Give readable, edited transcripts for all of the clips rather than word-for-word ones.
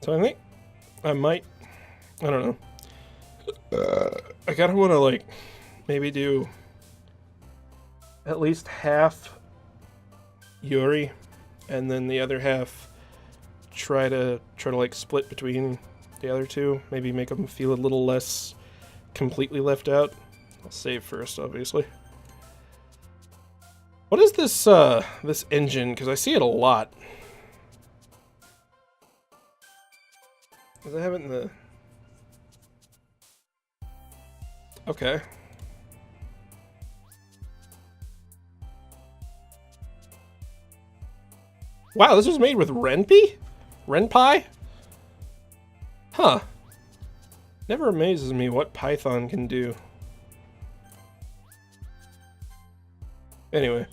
So I think I might, I don't know. I kind of want to, like, maybe do at least half Yuri, and then the other half try to like split between the other two. Maybe make them feel a little less completely left out. I'll save first, obviously. What is this this engine? Because I see it a lot. Does I have it in the... Okay. Wow, this was made with Renpy? Renpy? Huh. Never amazes me what Python can do. Anyway.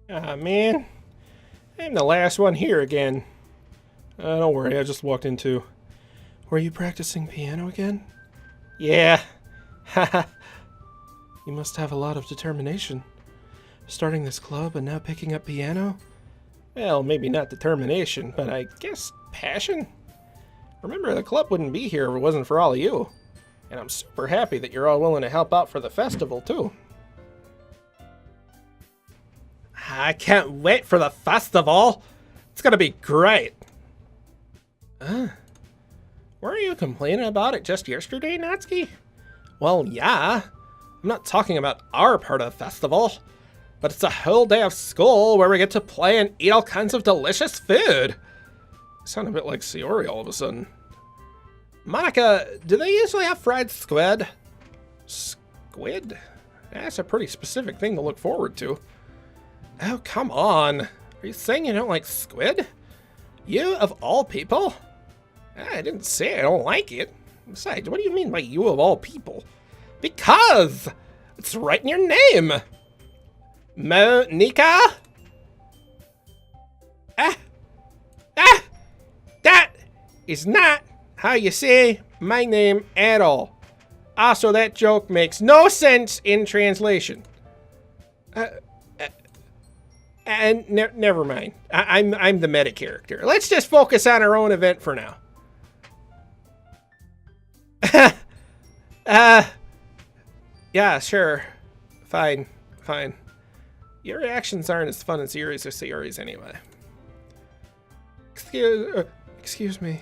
Ah, man. I'm the last one here again. Don't worry, I just walked into... Were you practicing piano again? Yeah. Haha. You must have a lot of determination. Starting this club and now picking up piano? Well, maybe not determination, but I guess passion? Remember, the club wouldn't be here if it wasn't for all of you. And I'm super happy that you're all willing to help out for the festival, too. I can't wait for the festival. It's gonna be great. Weren't you complaining about it just yesterday, Natsuki? Well, yeah. I'm not talking about our part of the festival, but it's a whole day of school where we get to play and eat all kinds of delicious food. I sound a bit like Sayori all of a sudden. Monica, do they usually have fried squid? Squid? That's a pretty specific thing to look forward to. Oh, come on. Are you saying you don't like squid? You, of all people? I didn't say I don't like it. Besides, what do you mean by you of all people? Because it's right in your name. Monica? That is not how you say my name at all. Also, that joke makes no sense in translation. And never mind. I'm the meta character. Let's just focus on our own event for now. Yeah, sure. Fine. Your reactions aren't as fun as Yuri's or Sayori's anyway. Excuse me.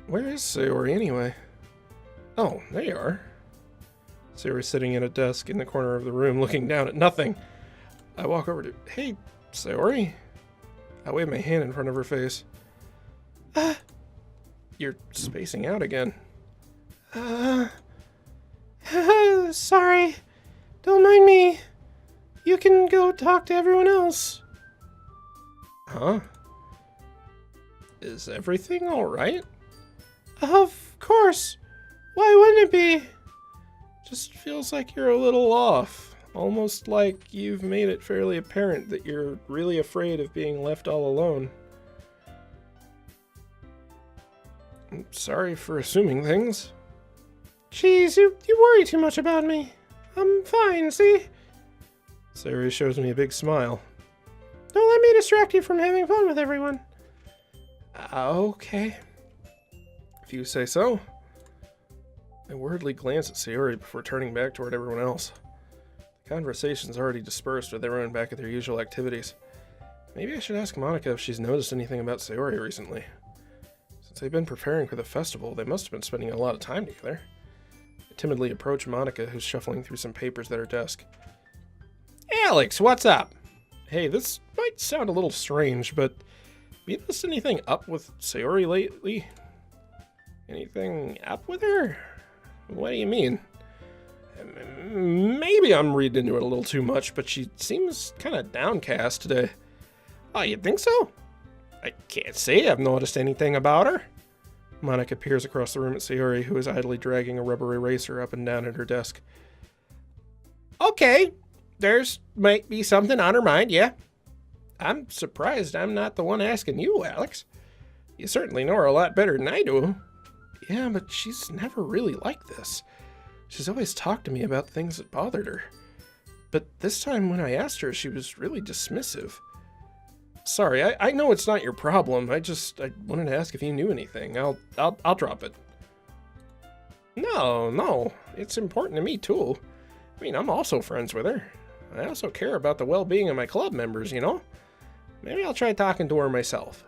Where is Sayori anyway? Oh, there you are. Sayori's sitting at a desk in the corner of the room looking down at nothing. I walk over to... Hey, Sayori? I wave my hand in front of her face. You're spacing out again. Sorry. Don't mind me. You can go talk to everyone else. Huh? Is everything alright? Of course. Why wouldn't it be? Just feels like you're a little off. Almost like you've made it fairly apparent that you're really afraid of being left all alone. I'm sorry for assuming things. Jeez, you worry too much about me. I'm fine, see? Sayori shows me a big smile. Don't let me distract you from having fun with everyone. Okay. If you say so. I worriedly glance at Sayori before turning back toward everyone else. The conversation's already dispersed with everyone back at their usual activities. Maybe I should ask Monica if she's noticed anything about Sayori recently. Since they've been preparing for the festival, they must have been spending a lot of time together. I timidly approach Monica, who's shuffling through some papers at her desk. Alex, what's up? Hey, this might sound a little strange, but have you noticed anything up with Sayori lately? Anything up with her? What do you mean? Maybe I'm reading into it a little too much, but she seems kind of downcast today. Oh, you think so? I can't say I've noticed anything about her. Monica peers across the room at Sayori, who is idly dragging a rubber eraser up and down at her desk. Okay, there's might be something on her mind, yeah. I'm surprised I'm not the one asking you, Alex. You certainly know her a lot better than I do. Yeah, but she's never really like this. She's always talked to me about things that bothered her. But this time when I asked her, she was really dismissive. Sorry, I know it's not your problem. I wanted to ask if you knew anything. I'll drop it. No, it's important to me too. I mean, I'm also friends with her. I also care about the well-being of my club members, you know? Maybe I'll try talking to her myself.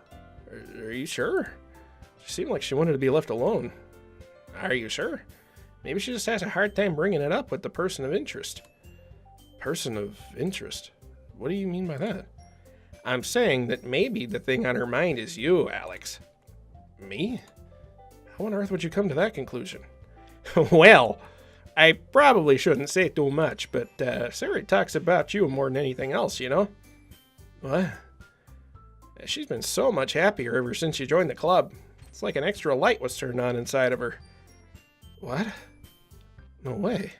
Are you sure? She seemed like she wanted to be left alone. Are you sure? Maybe she just has a hard time bringing it up with the person of interest. Person of interest? What do you mean by that? I'm saying that maybe the thing on her mind is you, Alex. Me? How on earth would you come to that conclusion? Well, I probably shouldn't say too much, but Sayori talks about you more than anything else, you know? What? She's been so much happier ever since she joined the club. It's like an extra light was turned on inside of her. What? No way.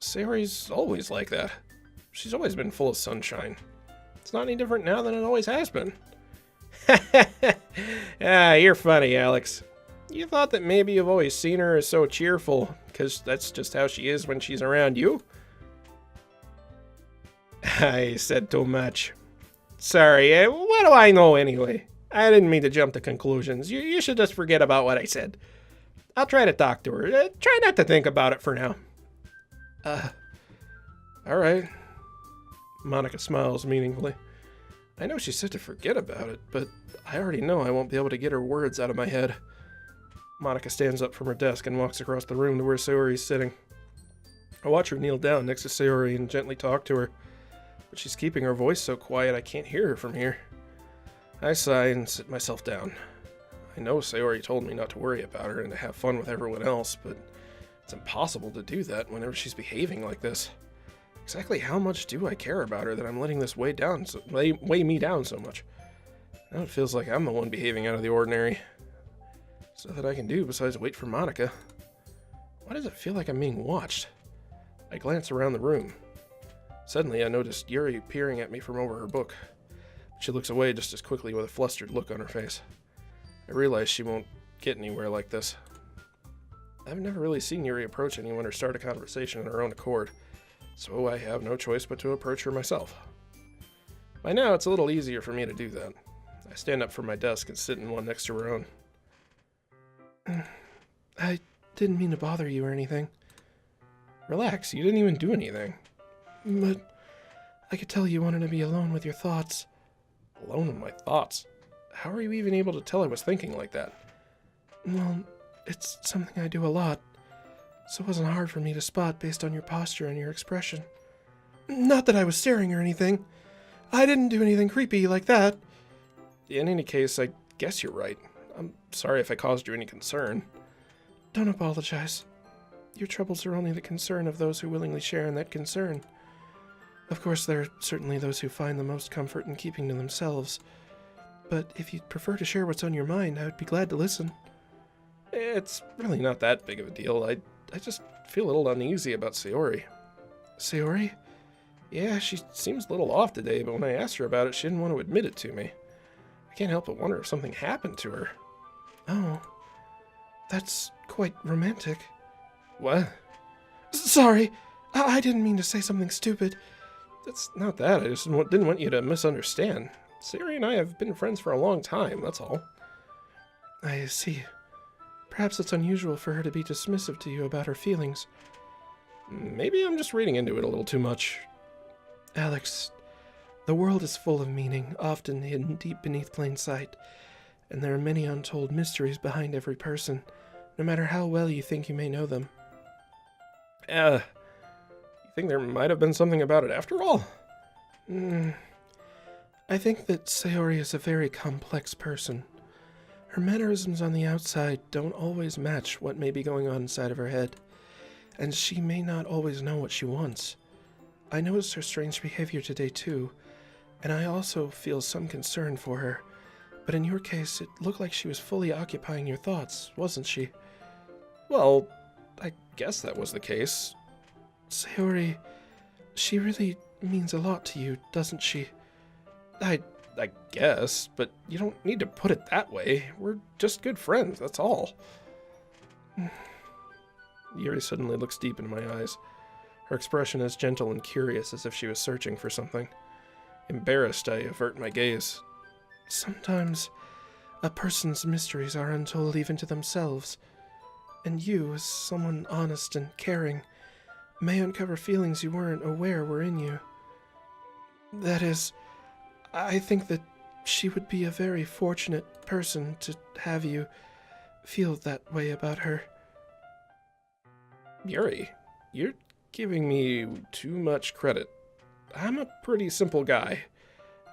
Sayori's always like that. She's always been full of sunshine. It's not any different now than it always has been. You're funny, Alex. You thought that maybe you've always seen her as so cheerful, because that's just how she is when she's around you? I said too much. Sorry, what do I know anyway? I didn't mean to jump to conclusions. You should just forget about what I said. I'll try to talk to her. Try not to think about it for now. Alright. Monika smiles meaningfully. I know she said to forget about it, but I already know I won't be able to get her words out of my head. Monika stands up from her desk and walks across the room to where Sayori is sitting. I watch her kneel down next to Sayori and gently talk to her, but she's keeping her voice so quiet I can't hear her from here. I sigh and sit myself down. I know Sayori told me not to worry about her and to have fun with everyone else, but it's impossible to do that whenever she's behaving like this. Exactly how much do I care about her that I'm letting this weigh me down so much? Now it feels like I'm the one behaving out of the ordinary. There's nothing I can do besides wait for Monika. Why does it feel like I'm being watched? I glance around the room. Suddenly I notice Yuri peering at me from over her book. She looks away just as quickly with a flustered look on her face. I realize she won't get anywhere like this. I've never really seen Yuri approach anyone or start a conversation on her own accord, so I have no choice but to approach her myself. By now it's a little easier for me to do that. I stand up from my desk and sit in one next to her own. I didn't mean to bother you or anything. Relax, you didn't even do anything. But I could tell you wanted to be alone with your thoughts. Alone with my thoughts? How are you even able to tell I was thinking like that? Well, it's something I do a lot, so it wasn't hard for me to spot based on your posture and your expression. Not that I was staring or anything. I didn't do anything creepy like that. In any case, I guess you're right. I'm sorry if I caused you any concern. Don't apologize. Your troubles are only the concern of those who willingly share in that concern. Of course, there are certainly those who find the most comfort in keeping to themselves. But if you'd prefer to share what's on your mind, I would be glad to listen. It's really not that big of a deal. I just feel a little uneasy about Sayori. Sayori? Yeah, she seems a little off today, but when I asked her about it, she didn't want to admit it to me. I can't help but wonder if something happened to her. Oh, that's quite romantic. What? Sorry, I didn't mean to say something stupid. It's not that, I just didn't want you to misunderstand. Sayori and I have been friends for a long time, that's all. I see. Perhaps it's unusual for her to be dismissive to you about her feelings. Maybe I'm just reading into it a little too much. Alex, the world is full of meaning, often hidden deep beneath plain sight, and there are many untold mysteries behind every person, no matter how well you think you may know them. You think there might have been something about it after all? I think that Sayori is a very complex person. Her mannerisms on the outside don't always match what may be going on inside of her head, and she may not always know what she wants. I noticed her strange behavior today too, and I also feel some concern for her. But in your case, it looked like she was fully occupying your thoughts, wasn't she? Well, I guess that was the case. Sayori, she really means a lot to you, doesn't she? I I guess, but you don't need to put it that way. We're just good friends, that's all. Yuri suddenly looks deep into my eyes. Her expression is gentle and curious, as if she was searching for something. Embarrassed, I avert my gaze. Sometimes a person's mysteries are untold even to themselves. And you, as someone honest and caring, may uncover feelings you weren't aware were in you. That is, I think that she would be a very fortunate person to have you feel that way about her. Yuri, you're giving me too much credit. I'm a pretty simple guy.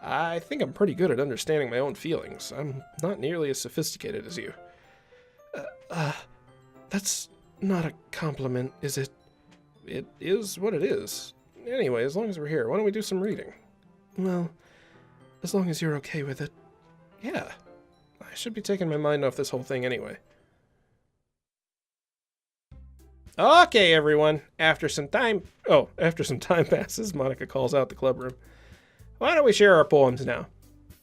I think I'm pretty good at understanding my own feelings. I'm not nearly as sophisticated as you. That's not a compliment, is it? It is what it is. Anyway, as long as we're here, why don't we do some reading? Well, as long as you're okay with it. Yeah. I should be taking my mind off this whole thing anyway. Okay, everyone. After some time passes, Monica calls out the club room. Why don't we share our poems now?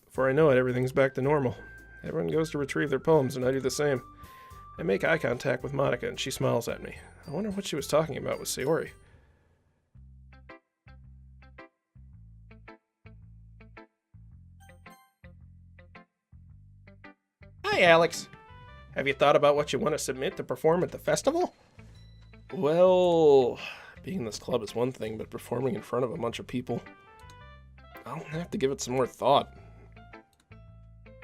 Before I know it, everything's back to normal. Everyone goes to retrieve their poems, and I do the same. I make eye contact with Monica, and she smiles at me. I wonder what she was talking about with Sayori. Hi, Alex. Have you thought about what you want to submit to perform at the festival? Well, being in this club is one thing, but performing in front of a bunch of people, I'll have to give it some more thought.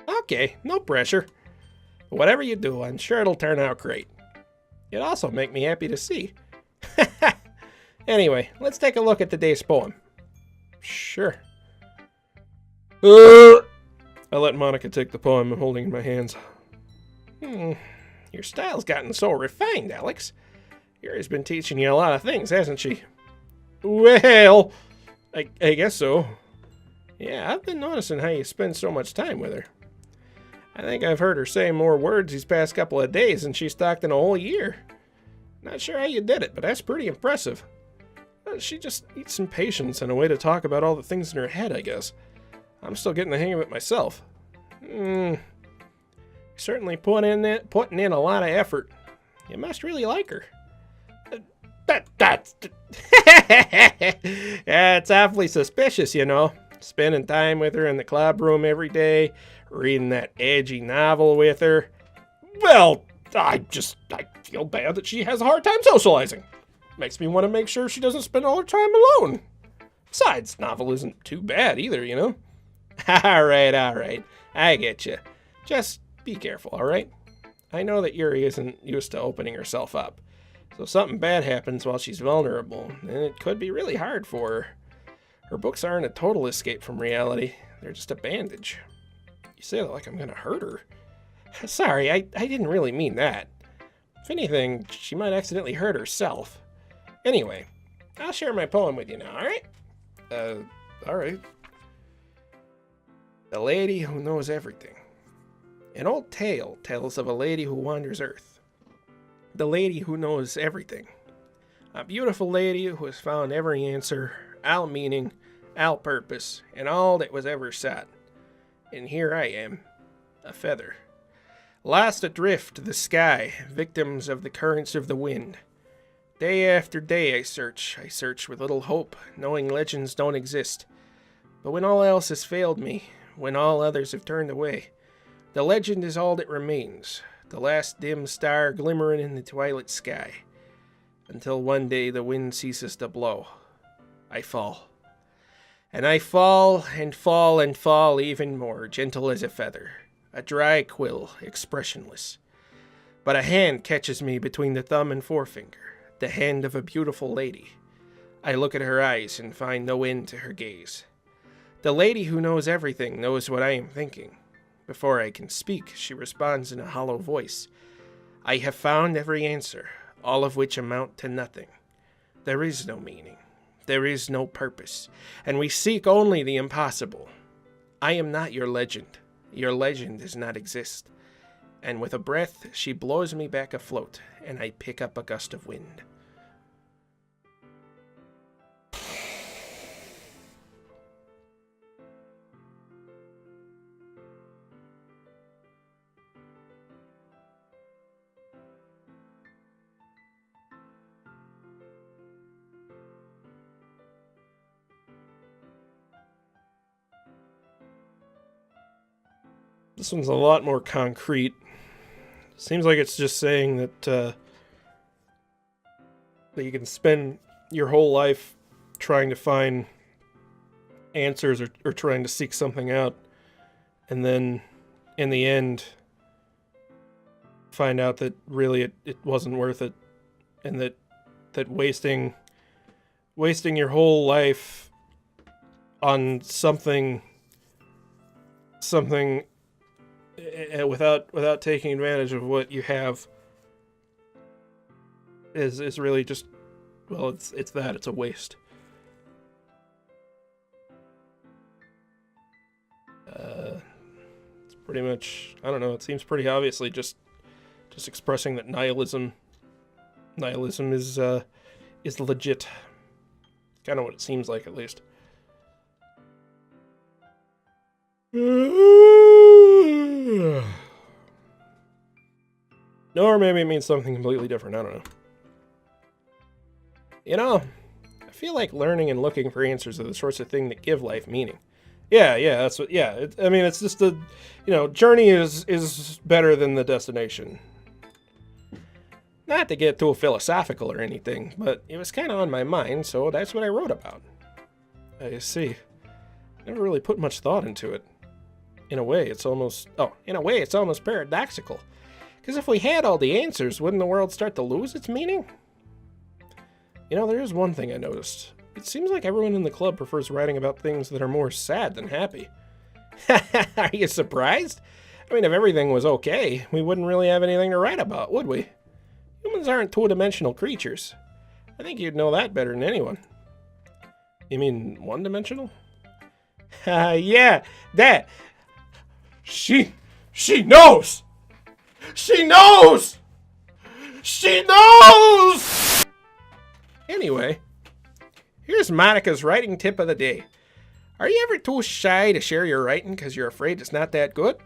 Okay, no pressure. Whatever you do, I'm sure it'll turn out great. It'd also make me happy to see. Anyway, let's take a look at today's poem. Sure. I let Monica take the poem I'm holding in my hands. Your style's gotten so refined, Alex. Yuri's been teaching you a lot of things, hasn't she? Well, I guess so. Yeah, I've been noticing how you spend so much time with her. I think I've heard her say more words these past couple of days than she's talked in a whole year. Not sure how you did it, but that's pretty impressive. She just needs some patience and a way to talk about all the things in her head, I guess. I'm still getting the hang of it myself. Certainly putting in a lot of effort. You must really like her. That's it's awfully suspicious, you know. Spending time with her in the club room every day, reading that edgy novel with her. Well, I feel bad that she has a hard time socializing. Makes me want to make sure she doesn't spend all her time alone. Besides, novel isn't too bad either, you know. All right. I get you. Just be careful, all right? I know that Yuri isn't used to opening herself up. So if something bad happens while she's vulnerable, then it could be really hard for her. Her books aren't a total escape from reality. They're just a bandage. You say that like I'm gonna hurt her. Sorry, I didn't really mean that. If anything, she might accidentally hurt herself. Anyway, I'll share my poem with you now, alright? Alright. The Lady Who Knows Everything. An old tale tells of a lady who wanders Earth. The lady who knows everything. A beautiful lady who has found every answer, all meaning, all purpose, and all that was ever said. And here I am, a feather. Lost adrift to the sky, victims of the currents of the wind. Day after day I search with little hope, knowing legends don't exist. But when all else has failed me, when all others have turned away, the legend is all that remains, the last dim star glimmering in the twilight sky. Until one day the wind ceases to blow. I fall. And I fall and fall and fall even more, gentle as a feather, a dry quill, expressionless. But a hand catches me between the thumb and forefinger, the hand of a beautiful lady. I look at her eyes and find no end to her gaze. The lady who knows everything knows what I am thinking. Before I can speak, she responds in a hollow voice. I have found every answer, all of which amount to nothing. There is no meaning. There is no purpose, and we seek only the impossible. I am not your legend. Your legend does not exist. And with a breath, she blows me back afloat, and I pick up a gust of wind. This one's a lot more concrete. Seems like it's just saying that that you can spend your whole life trying to find answers or trying to seek something out, and then in the end find out that really it wasn't worth it, and that wasting your whole life on something without taking advantage of what you have is really just, well, it's a waste. It's pretty much, I don't know, it seems pretty obviously just expressing that nihilism is legit. Kind of what it seems like, at least. Or maybe it means something completely different, I don't know. You know, I feel like learning and looking for answers are the sorts of thing that give life meaning. Yeah, that's what, yeah, I mean, it's just the, journey is better than the destination. Not to get too philosophical or anything, but it was kind of on my mind, so that's what I wrote about. I see. Never really put much thought into it. In a way, it's almost paradoxical. Because if we had all the answers, wouldn't the world start to lose its meaning? There is one thing I noticed. It seems like everyone in the club prefers writing about things that are more sad than happy. Are you surprised? I mean, if everything was okay, we wouldn't really have anything to write about, would we? Humans aren't two-dimensional creatures. I think you'd know that better than anyone. You mean one-dimensional? Yeah, that. She knows! She knows! She knows! Anyway, here's Monica's writing tip of the day. Are you ever too shy to share your writing because you're afraid it's not that good?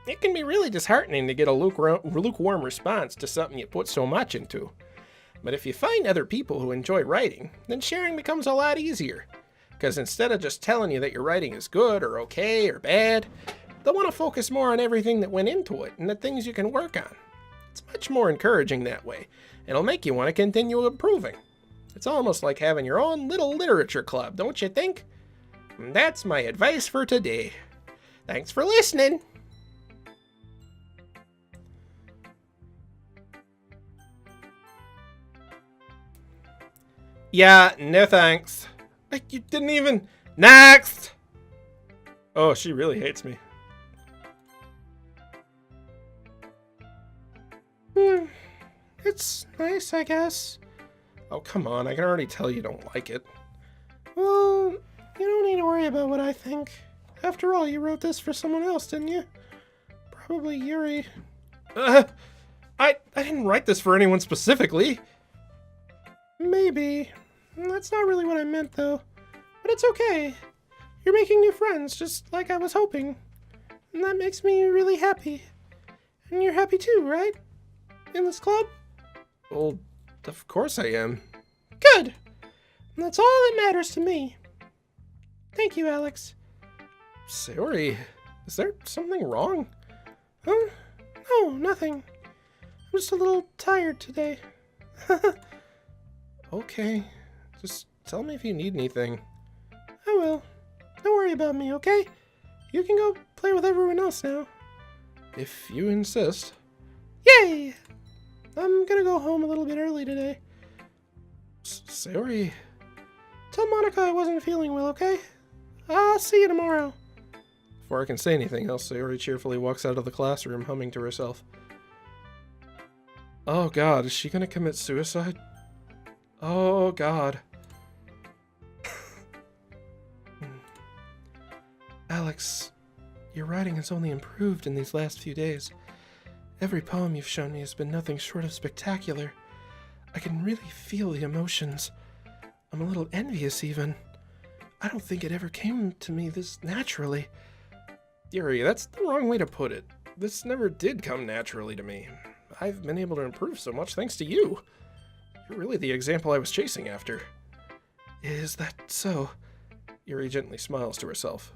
It can be really disheartening to get a lukewarm response to something you put so much into. But if you find other people who enjoy writing, then sharing becomes a lot easier. Because instead of just telling you that your writing is good or okay or bad, they'll want to focus more on everything that went into it and the things you can work on. It's much more encouraging that way, and it'll make you want to continue improving. It's almost like having your own little literature club, don't you think? And that's my advice for today. Thanks for listening. Yeah, no thanks. Like, you didn't even... Next! Oh, she really hates me. It's nice, I guess. Oh, come on, I can already tell you don't like it. Well, you don't need to worry about what I think. After all, you wrote this for someone else, didn't you? Probably Yuri. I didn't write this for anyone specifically. Maybe. That's not really what I meant, though. But it's okay. You're making new friends, just like I was hoping. And that makes me really happy. And you're happy too, right? In this club? Well, of course I am. Good! And that's all that matters to me. Thank you, Alex. Sayori, is there something wrong? Huh? No, nothing. I'm just a little tired today. Okay. Just tell me if you need anything. I will. Don't worry about me, okay? You can go play with everyone else now. If you insist. Yay! I'm gonna go home a little bit early today. Sayori. Tell Monica I wasn't feeling well, okay? I'll see you tomorrow. Before I can say anything else, Sayori cheerfully walks out of the classroom, humming to herself. Oh god, is she gonna commit suicide? Oh god. Alex, your writing has only improved in these last few days. Every poem you've shown me has been nothing short of spectacular. I can really feel the emotions. I'm a little envious, even. I don't think it ever came to me this naturally. Yuri, that's the wrong way to put it. This never did come naturally to me. I've been able to improve so much thanks to you. You're really the example I was chasing after. Is that so? Yuri gently smiles to herself.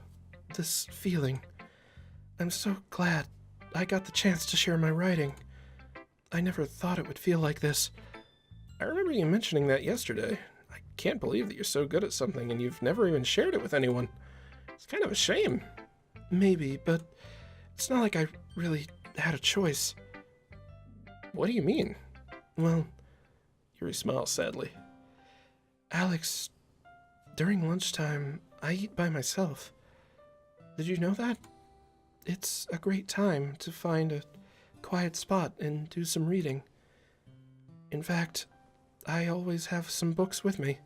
This feeling. I'm so glad I got the chance to share my writing. I never thought it would feel like this. I remember you mentioning that yesterday. I can't believe that you're so good at something and you've never even shared it with anyone. It's kind of a shame. Maybe, but it's not like I really had a choice. What do you mean? Well, Yuri smiles sadly. Alex, during lunchtime, I eat by myself. Did you know that? It's a great time to find a quiet spot and do some reading. In fact, I always have some books with me.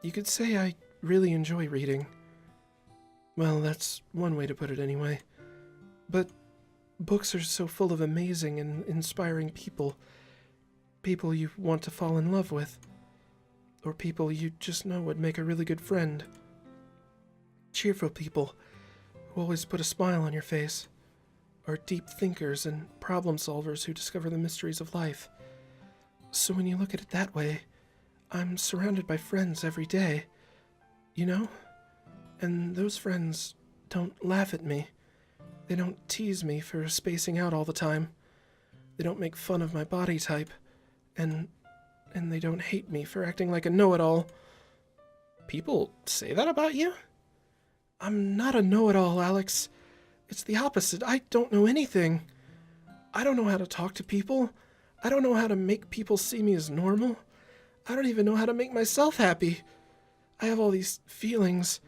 You could say I really enjoy reading. Well, that's one way to put it anyway. But books are so full of amazing and inspiring people. People you want to fall in love with. Or people you just know would make a really good friend. Cheerful people who always put a smile on your face. Or deep thinkers and problem solvers who discover the mysteries of life. So when you look at it that way, I'm surrounded by friends every day. You know? And those friends don't laugh at me. They don't tease me for spacing out all the time. They don't make fun of my body type. And they don't hate me for acting like a know-it-all. People say that about you? I'm not a know-it-all, Alex. It's the opposite. I don't know anything. I don't know how to talk to people. I don't know how to make people see me as normal. I don't even know how to make myself happy. I have all these feelings,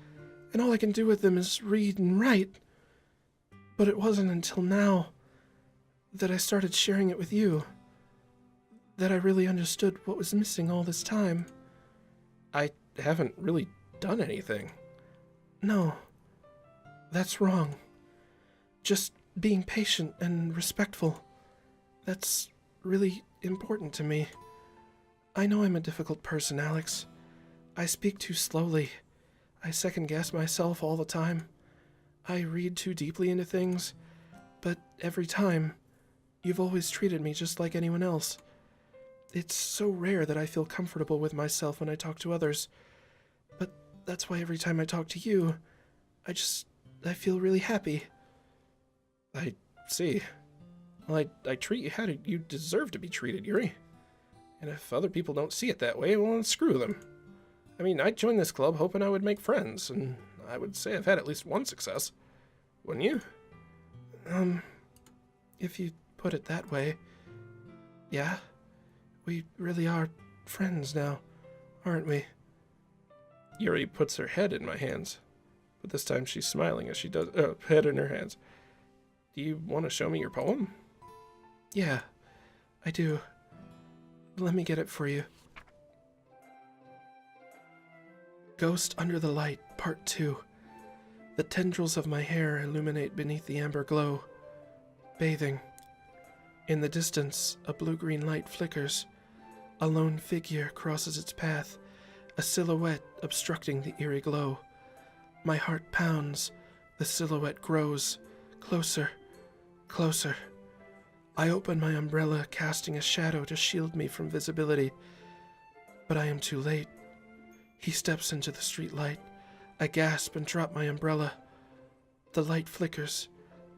and all I can do with them is read and write. But it wasn't until now that I started sharing it with you that I really understood what was missing all this time. I haven't really done anything. No, that's wrong. Just being patient and respectful. That's really important to me. I know I'm a difficult person, Alex. I speak too slowly. I second-guess myself all the time. I read too deeply into things. But every time, you've always treated me just like anyone else. It's so rare that I feel comfortable with myself when I talk to others. But that's why every time I talk to you, I feel really happy. I see. Well, I treat you how you deserve to be treated, Yuri. And if other people don't see it that way, well, screw them. I mean, I joined this club hoping I would make friends, and I would say I've had at least one success. Wouldn't you? If you put it that way, yeah. We really are friends now, aren't we? Yuri puts her head in my hands, but this time she's smiling as she does, head in her hands. Do you want to show me your poem? Yeah, I do. Let me get it for you. Ghost Under the Light, Part 2. The tendrils of my hair illuminate beneath the amber glow. Bathing. In the distance, a blue-green light flickers. A lone figure crosses its path, a silhouette obstructing the eerie glow. My heart pounds. The silhouette grows. Closer. Closer. I open my umbrella, casting a shadow to shield me from visibility. But I am too late. He steps into the street light. I gasp and drop my umbrella. The light flickers.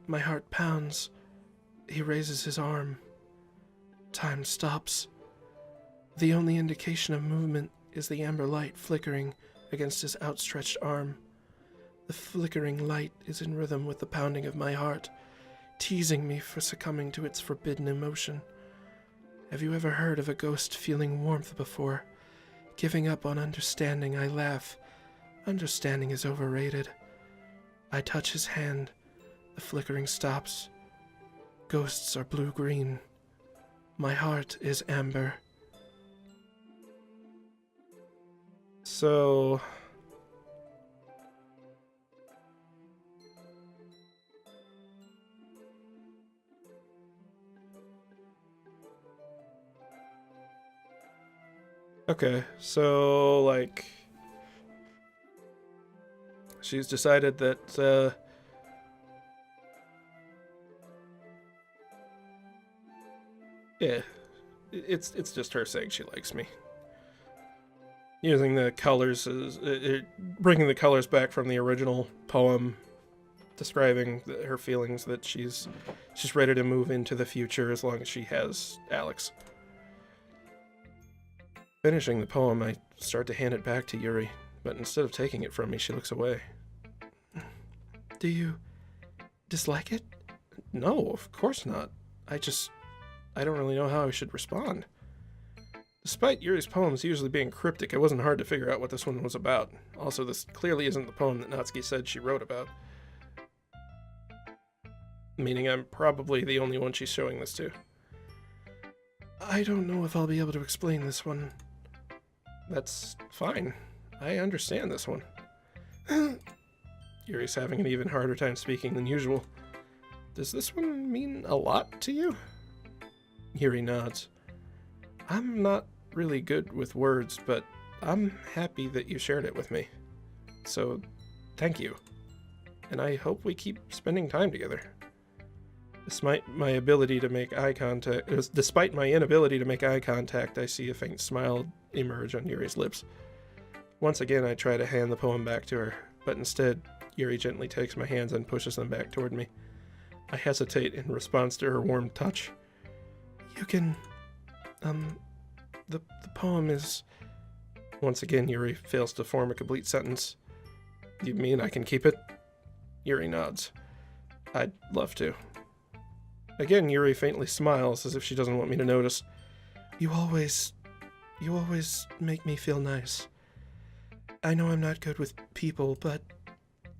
My heart pounds. He raises his arm. Time stops. The only indication of movement is the amber light flickering against his outstretched arm. The flickering light is in rhythm with the pounding of my heart, teasing me for succumbing to its forbidden emotion. Have you ever heard of a ghost feeling warmth before? Giving up on understanding, I laugh. Understanding is overrated. I touch his hand. The flickering stops. Ghosts are blue-green. My heart is amber. So... Okay, so, like... She's decided that, yeah, it's just her saying she likes me. Using the colors, bringing the colors back from the original poem describing her feelings that she's ready to move into the future as long as she has Alex. Finishing the poem, I start to hand it back to Yuri, but instead of taking it from me, she looks away. Do you dislike it? No, of course not. I don't really know how I should respond. Despite Yuri's poems usually being cryptic, it wasn't hard to figure out what this one was about. Also, this clearly isn't the poem that Natsuki said she wrote about. Meaning I'm probably the only one she's showing this to. I don't know if I'll be able to explain this one. That's fine. I understand this one. Yuri's having an even harder time speaking than usual. Does this one mean a lot to you? Yuri nods. I'm not really good with words, but I'm happy that you shared it with me. So, thank you. And I hope we keep spending time together. Despite my inability to make eye contact, I see a faint smile emerge on Yuri's lips. Once again, I try to hand the poem back to her, but instead, Yuri gently takes my hands and pushes them back toward me. I hesitate in response to her warm touch. You can, the poem is... Once again, Yuri fails to form a complete sentence. You mean I can keep it? Yuri nods. I'd love to. Again, Yuri faintly smiles as if she doesn't want me to notice. You always make me feel nice. I know I'm not good with people, but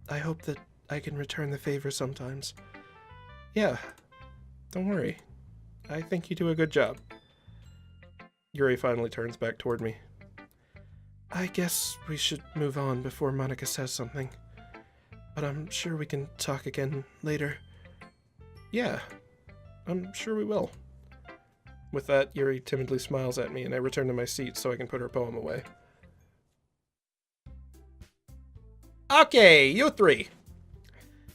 I hope that I can return the favor sometimes. Yeah, don't worry. I think you do a good job. Yuri finally turns back toward me. I guess we should move on before Monica says something. But I'm sure we can talk again later. Yeah, I'm sure we will. With that, Yuri timidly smiles at me, and I return to my seat so I can put her poem away. Okay, you three.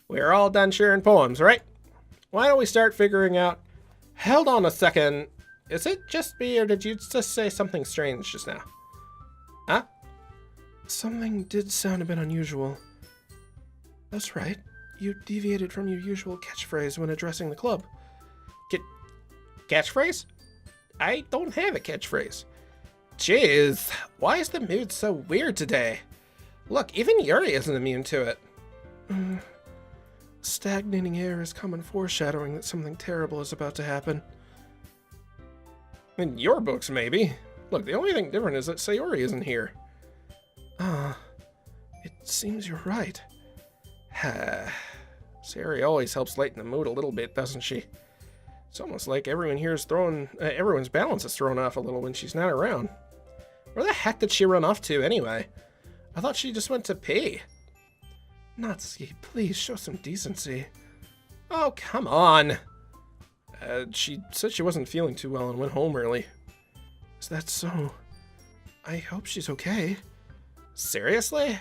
We're all done sharing poems, right? Why don't we start figuring out... Hold on a second. Is it just me, or did you just say something strange just now? Huh? Something did sound a bit unusual. That's right. You deviated from your usual catchphrase when addressing the club. Catchphrase? I don't have a catchphrase. Jeez, why is the mood so weird today? Look, even Yuri isn't immune to it. Stagnating air is common foreshadowing that something terrible is about to happen. In your books, maybe. Look, the only thing different is that Sayori isn't here. It seems you're right. Sayori always helps lighten the mood a little bit, doesn't she? It's almost like everyone here is everyone's balance is thrown off a little when she's not around. Where the heck did she run off to, anyway? I thought she just went to pee. Natsuki, please show some decency. Oh, come on. She said she wasn't feeling too well and went home early. Is that so? I hope she's okay. Seriously?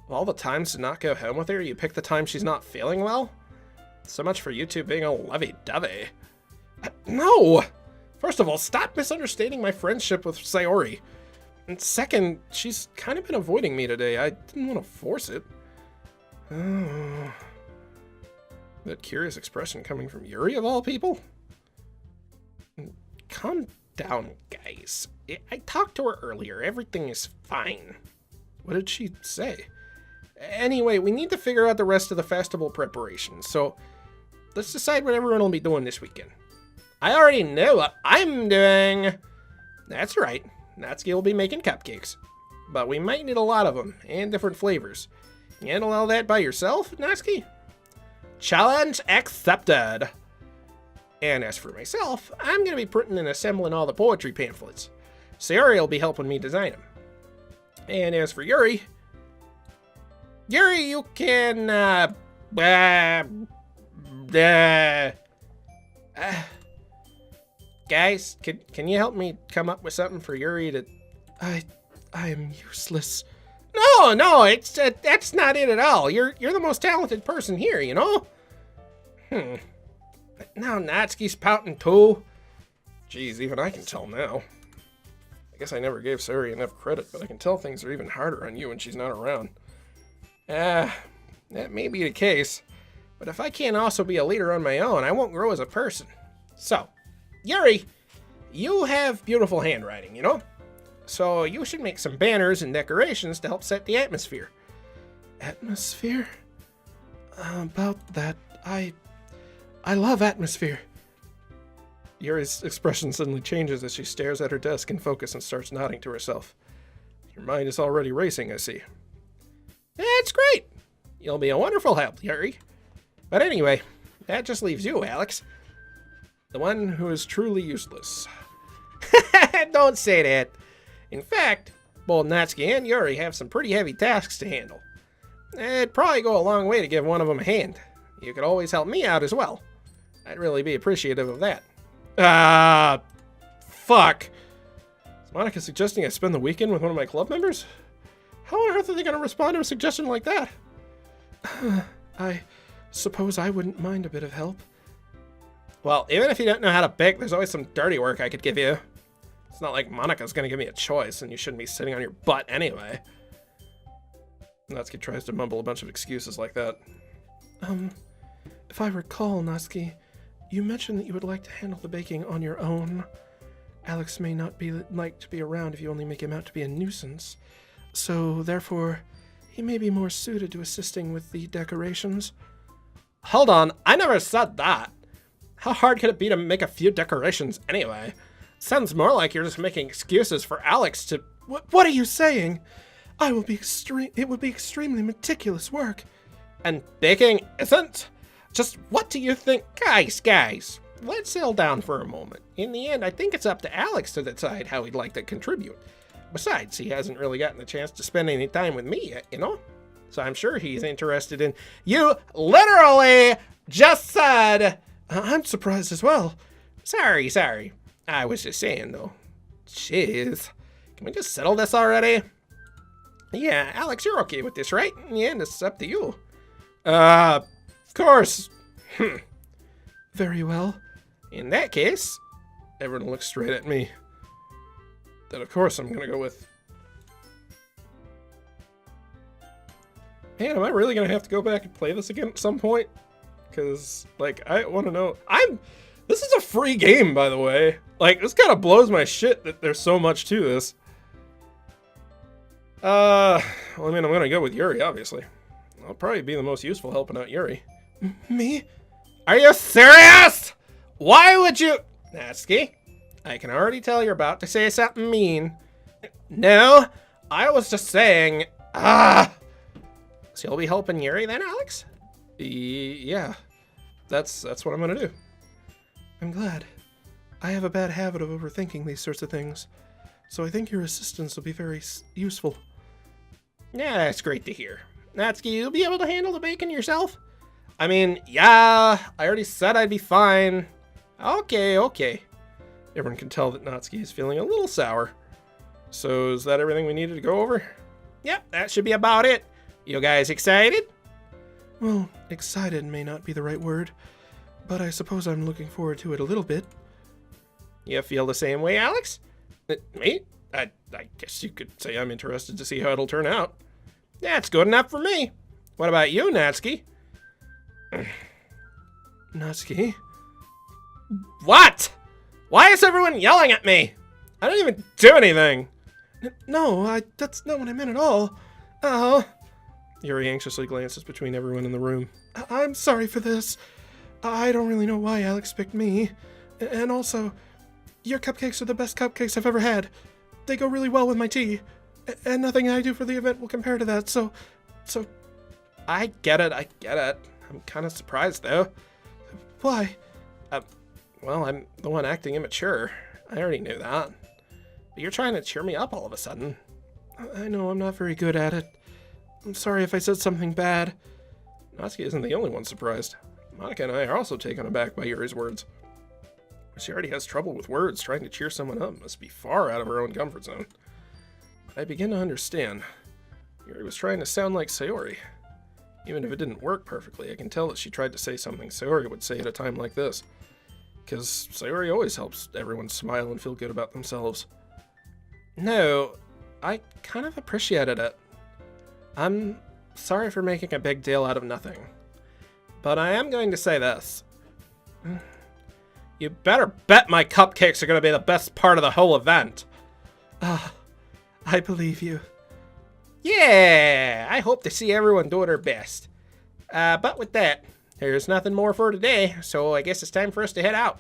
Of all the times to not go home with her, you pick the time she's not feeling well? So much for you two being all lovey-dovey. No! First of all, stop misunderstanding my friendship with Sayori. And second, she's kind of been avoiding me today. I didn't want to force it. Oh. That curious expression coming from Yuri, of all people? Calm down, guys. I talked to her earlier. Everything is fine. What did she say? Anyway, we need to figure out the rest of the festival preparations, so let's decide what everyone will be doing this weekend. I already know what I'm doing. That's right. Natsuki will be making cupcakes. But we might need a lot of them, and different flavors. You handle all that by yourself, Natsuki? Challenge accepted. And as for myself, I'm going to be printing and assembling all the poetry pamphlets. Sayori will be helping me design them. And as for Yuri, you can, guys, can you help me come up with something for Yuri to... I am useless. No, that's not it at all. You're the most talented person here, you know? Now Natsuki's pouting too. Jeez, even I can tell now. I guess I never gave Sayori enough credit, but I can tell things are even harder on you when she's not around. That may be the case. But if I can't also be a leader on my own, I won't grow as a person. So, Yuri, you have beautiful handwriting, you know? So you should make some banners and decorations to help set the atmosphere. Atmosphere? About that, I love atmosphere. Yuri's expression suddenly changes as she stares at her desk in focus and starts nodding to herself. Your mind is already racing, I see. That's great! You'll be a wonderful help, Yuri. But anyway, that just leaves you, Alex. The one who is truly useless. Don't say that. In fact, both Natsuki and Yuri have some pretty heavy tasks to handle. It'd probably go a long way to give one of them a hand. You could always help me out as well. I'd really be appreciative of that. Fuck. Is Monica suggesting I spend the weekend with one of my club members? How on earth are they going to respond to a suggestion like that? I suppose I wouldn't mind a bit of help. Well, even if you don't know how to bake, there's always some dirty work I could give you. It's not like Monica's going to give me a choice, and you shouldn't be sitting on your butt anyway. Natsuki tries to mumble a bunch of excuses like that. If I recall, Natsuki, you mentioned that you would like to handle the baking on your own. Alex may not like to be around if you only make him out to be a nuisance. So, therefore, he may be more suited to assisting with the decorations. Hold on, I never said that. How hard could it be to make a few decorations anyway? Sounds more like you're just making excuses for Alex to... What are you saying? It would be extremely meticulous work. And baking isn't? Just what do you think? Guys, let's settle down for a moment. In the end, I think it's up to Alex to decide how he'd like to contribute. Besides, he hasn't really gotten the chance to spend any time with me yet, you know? So I'm sure he's interested in... You literally just said... I'm surprised as well. Sorry. I was just saying, though. Jeez. Can we just settle this already? Yeah, Alex, you're okay with this, right? In the end, it's up to you. Of course. Very well. In that case, everyone looks straight at me. Then, of course, I'm gonna go with... Man, am I really gonna have to go back and play this again at some point? Because, like, I want to know... This is a free game, by the way. Like, this kind of blows my shit that there's so much to this. Well, I mean, I'm gonna go with Yuri, obviously. I'll probably be the most useful helping out Yuri. Me? Are you serious? Why would you... Natsuki, I can already tell you're about to say something mean. No, I was just saying... So you'll be helping Yuri then, Alex? Yeah. That's what I'm gonna do. I'm glad. I have a bad habit of overthinking these sorts of things, so I think your assistance will be very useful. Yeah, that's great to hear. Natsuki, you'll be able to handle the bacon yourself? I mean, yeah, I already said I'd be fine. Okay. Everyone can tell that Natsuki is feeling a little sour. So is that everything we needed to go over? Yep, that should be about it. You guys excited? Well, excited may not be the right word, but I suppose I'm looking forward to it a little bit. You feel the same way, Alex? Me? I guess you could say I'm interested to see how it'll turn out. That's good enough for me. What about you, Natsuki? Natsuki? What? Why is everyone yelling at me? I don't even do anything. No, that's not what I meant at all. Oh. Yuri anxiously glances between everyone in the room. I'm sorry for this. I don't really know why Alex picked me. And also, your cupcakes are the best cupcakes I've ever had. They go really well with my tea. And nothing I do for the event will compare to that, so... I get it. I'm kind of surprised, though. Why? Well, I'm the one acting immature. I already knew that. But you're trying to cheer me up all of a sudden. I know I'm not very good at it. I'm sorry if I said something bad. Natsuki isn't the only one surprised. Monica and I are also taken aback by Yuri's words. She already has trouble with words. Trying to cheer someone up must be far out of her own comfort zone. But I begin to understand. Yuri was trying to sound like Sayori. Even if it didn't work perfectly, I can tell that she tried to say something Sayori would say at a time like this. Because Sayori always helps everyone smile and feel good about themselves. No, I kind of appreciated it. I'm sorry for making a big deal out of nothing. but I am going to say this. You better bet my cupcakes are going to be the best part of the whole event. I believe you. Yeah, I hope to see everyone do their best. But with that, there's nothing more for today, so I guess it's time for us to head out.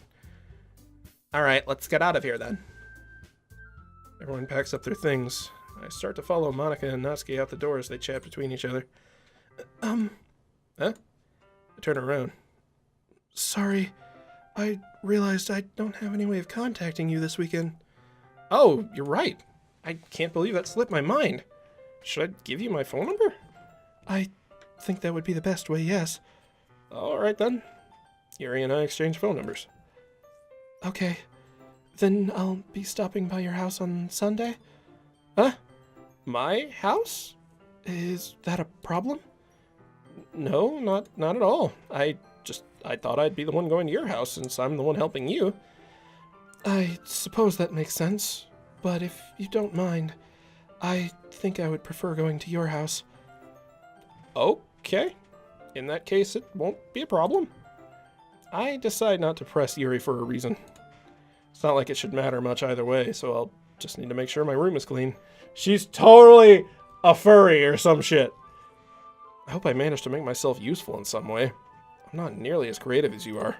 Alright, let's get out of here then. Everyone packs up their things. I start to follow Monica and Natsuki out the door as they chat between each other. Huh? I turn around. Sorry, I realized I don't have any way of contacting you this weekend. Oh, you're right. I can't believe that slipped my mind. Should I give you my phone number? I think that would be the best way, yes. Alright then. Yuri and I exchange phone numbers. Okay. Then I'll be stopping by your house on Sunday? Huh? My house? Is that a problem? No, not at all. I thought I'd be the one going to your house since I'm the one helping you. I suppose that makes sense. But if you don't mind, I think I would prefer going to your house. Okay. In that case, it won't be a problem. I decide not to press Yuri for a reason. It's not like it should matter much either way, so I'll just need to make sure my room is clean. She's totally a furry or some shit. I hope I managed to make myself useful in some way. I'm not nearly as creative as you are.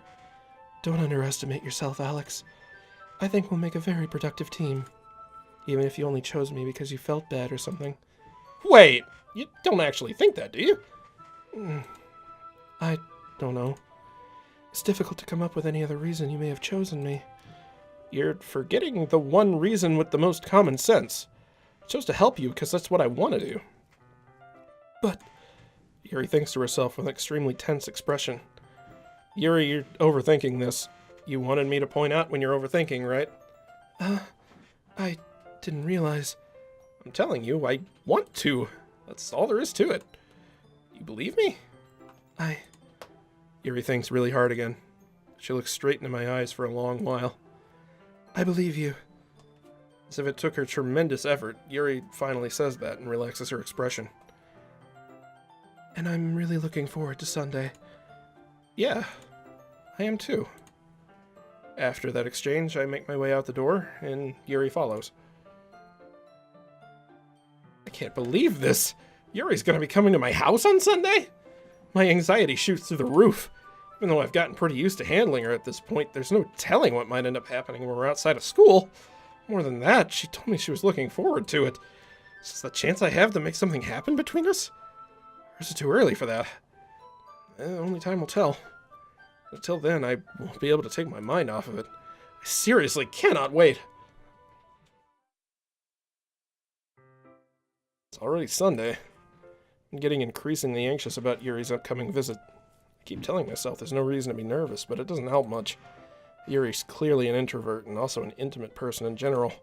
Don't underestimate yourself, Alex. I think we'll make a very productive team. Even if you only chose me because you felt bad or something. Wait, you don't actually think that, do you? I don't know. It's difficult to come up with any other reason you may have chosen me. You're forgetting the one reason with the most common sense. I chose to help you because that's what I want to do. But... Yuri thinks to herself with an extremely tense expression. Yuri, you're overthinking this. You wanted me to point out when you're overthinking, right? I didn't realize. I'm telling you, I want to. That's all there is to it. You believe me? Yuri thinks really hard again. She looks straight into my eyes for a long while. I believe you. As if it took her tremendous effort, Yuri finally says that and relaxes her expression. And I'm really looking forward to Sunday. Yeah, I am too. After that exchange, I make my way out the door, and Yuri follows. I can't believe this! Yuri's gonna be coming to my house on Sunday? My anxiety shoots through the roof. Even though I've gotten pretty used to handling her at this point, there's no telling what might end up happening when we're outside of school. More than that, she told me she was looking forward to it. Is this the chance I have to make something happen between us? Or is it too early for that? Only time will tell. Until then, I won't be able to take my mind off of it. I seriously cannot wait. It's already Sunday. I'm getting increasingly anxious about Yuri's upcoming visit. I keep telling myself there's no reason to be nervous, but it doesn't help much. Yuri's clearly an introvert and also an intimate person in general.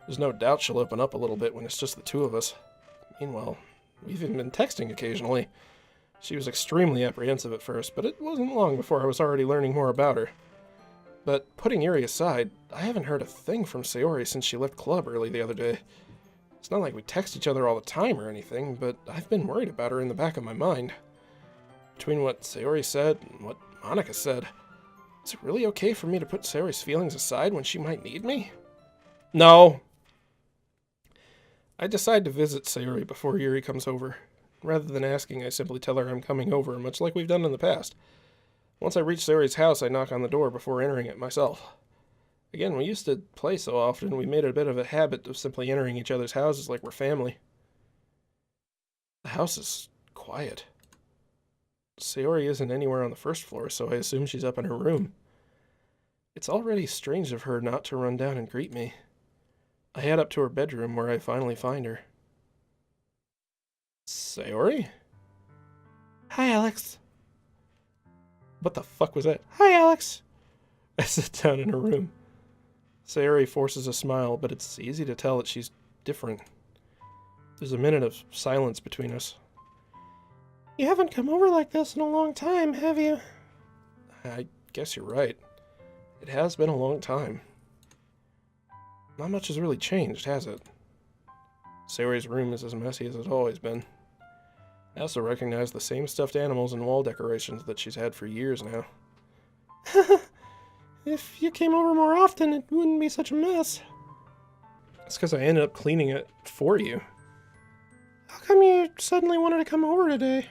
There's no doubt she'll open up a little bit when it's just the two of us. Meanwhile, we've even been texting occasionally. She was extremely apprehensive at first, but it wasn't long before I was already learning more about her. But putting Yuri aside, I haven't heard a thing from Sayori since she left club early the other day. It's not like we text each other all the time or anything, but I've been worried about her in the back of my mind. Between what Sayori said and what Monica said, is it really okay for me to put Sayori's feelings aside when she might need me? No. I decide to visit Sayori before Yuri comes over. Rather than asking, I simply tell her I'm coming over, much like we've done in the past. Once I reach Sayori's house, I knock on the door before entering it myself. Again, we used to play so often, we made it a bit of a habit of simply entering each other's houses like we're family. The house is quiet. Sayori isn't anywhere on the first floor, so I assume she's up in her room. It's already strange of her not to run down and greet me. I head up to her bedroom where I finally find her. Sayori? Hi, Alex. What the fuck was that? Hi, Alex. I sit down in her room. Sayori forces a smile, but it's easy to tell that she's different. There's a minute of silence between us. You haven't come over like this in a long time, have you? I guess you're right. It has been a long time. Not much has really changed, has it? Sayori's room is as messy as it's always been. I also recognize the same stuffed animals and wall decorations that she's had for years now. If you came over more often, it wouldn't be such a mess. It's because I ended up cleaning it for you. How come you suddenly wanted to come over today?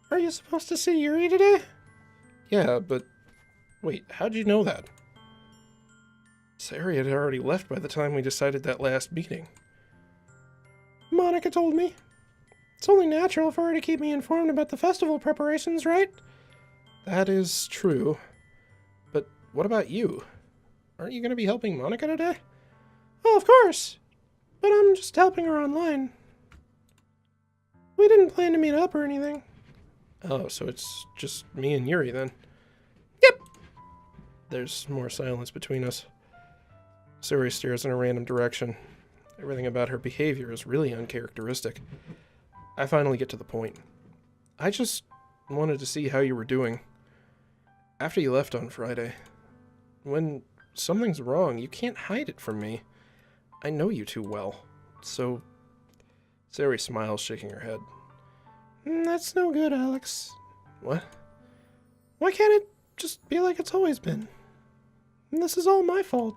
Are you supposed to see Yuri today? Yeah, but wait, how'd you know that? Sayori had already left by the time we decided that last meeting. Monica told me. It's only natural for her to keep me informed about the festival preparations, right? That is true. But what about you? Aren't you going to be helping Monica today? Oh, of course. But I'm just helping her online. We didn't plan to meet up or anything. Oh, so it's just me and Yuri then. Yep. There's more silence between us. Sayori stares in a random direction. Everything about her behavior is really uncharacteristic. I finally get to the point. I just wanted to see how you were doing. After you left on Friday. When something's wrong, you can't hide it from me. I know you too well. So... Sayori smiles, shaking her head. That's no good, Alex. What? Why can't it just be like it's always been? And this is all my fault.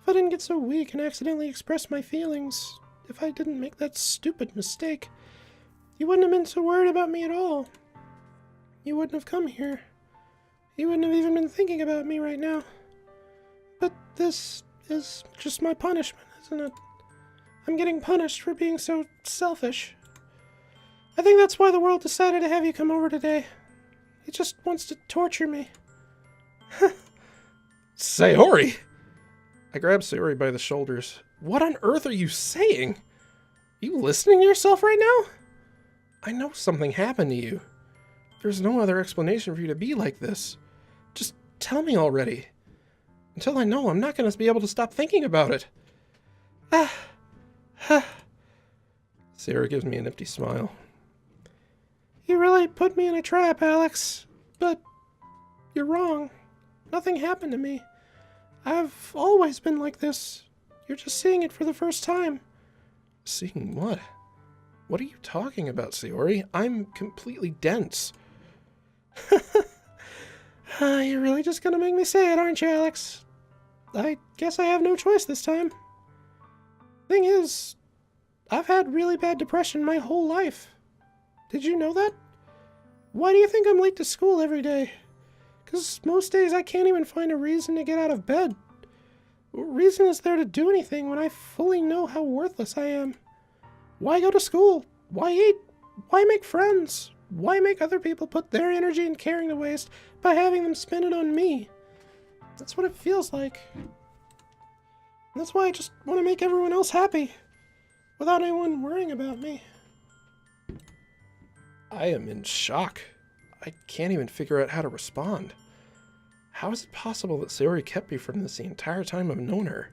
If I didn't get so weak and accidentally express my feelings, if I didn't make that stupid mistake, you wouldn't have been so worried about me at all. You wouldn't have come here. You wouldn't have even been thinking about me right now. But this is just my punishment, isn't it? I'm getting punished for being so selfish. I think that's why the world decided to have you come over today. It just wants to torture me. Sayori! I grab Sayori by the shoulders. What on earth are you saying? Are you listening to yourself right now? I know something happened to you. There's no other explanation for you to be like this. Just tell me already. Until I know, I'm not going to be able to stop thinking about it. Sayori gives me an empty smile. You really put me in a trap, Alex. But you're wrong. Nothing happened to me. I've always been like this. You're just seeing it for the first time. Seeing what? What are you talking about, Sayori? I'm completely dense. You're really just gonna make me say it, aren't you, Alex? I guess I have no choice this time. Thing is, I've had really bad depression my whole life. Did you know that? Why do you think I'm late to school every day? 'Cause most days I can't even find a reason to get out of bed. What reason is there to do anything when I fully know how worthless I am? Why go to school? Why eat? Why make friends? Why make other people put their energy and caring to waste by having them spend it on me? That's what it feels like. And that's why I just want to make everyone else happy, without anyone worrying about me. I am in shock. I can't even figure out how to respond. How is it possible that Sayori kept me from this the entire time I've known her?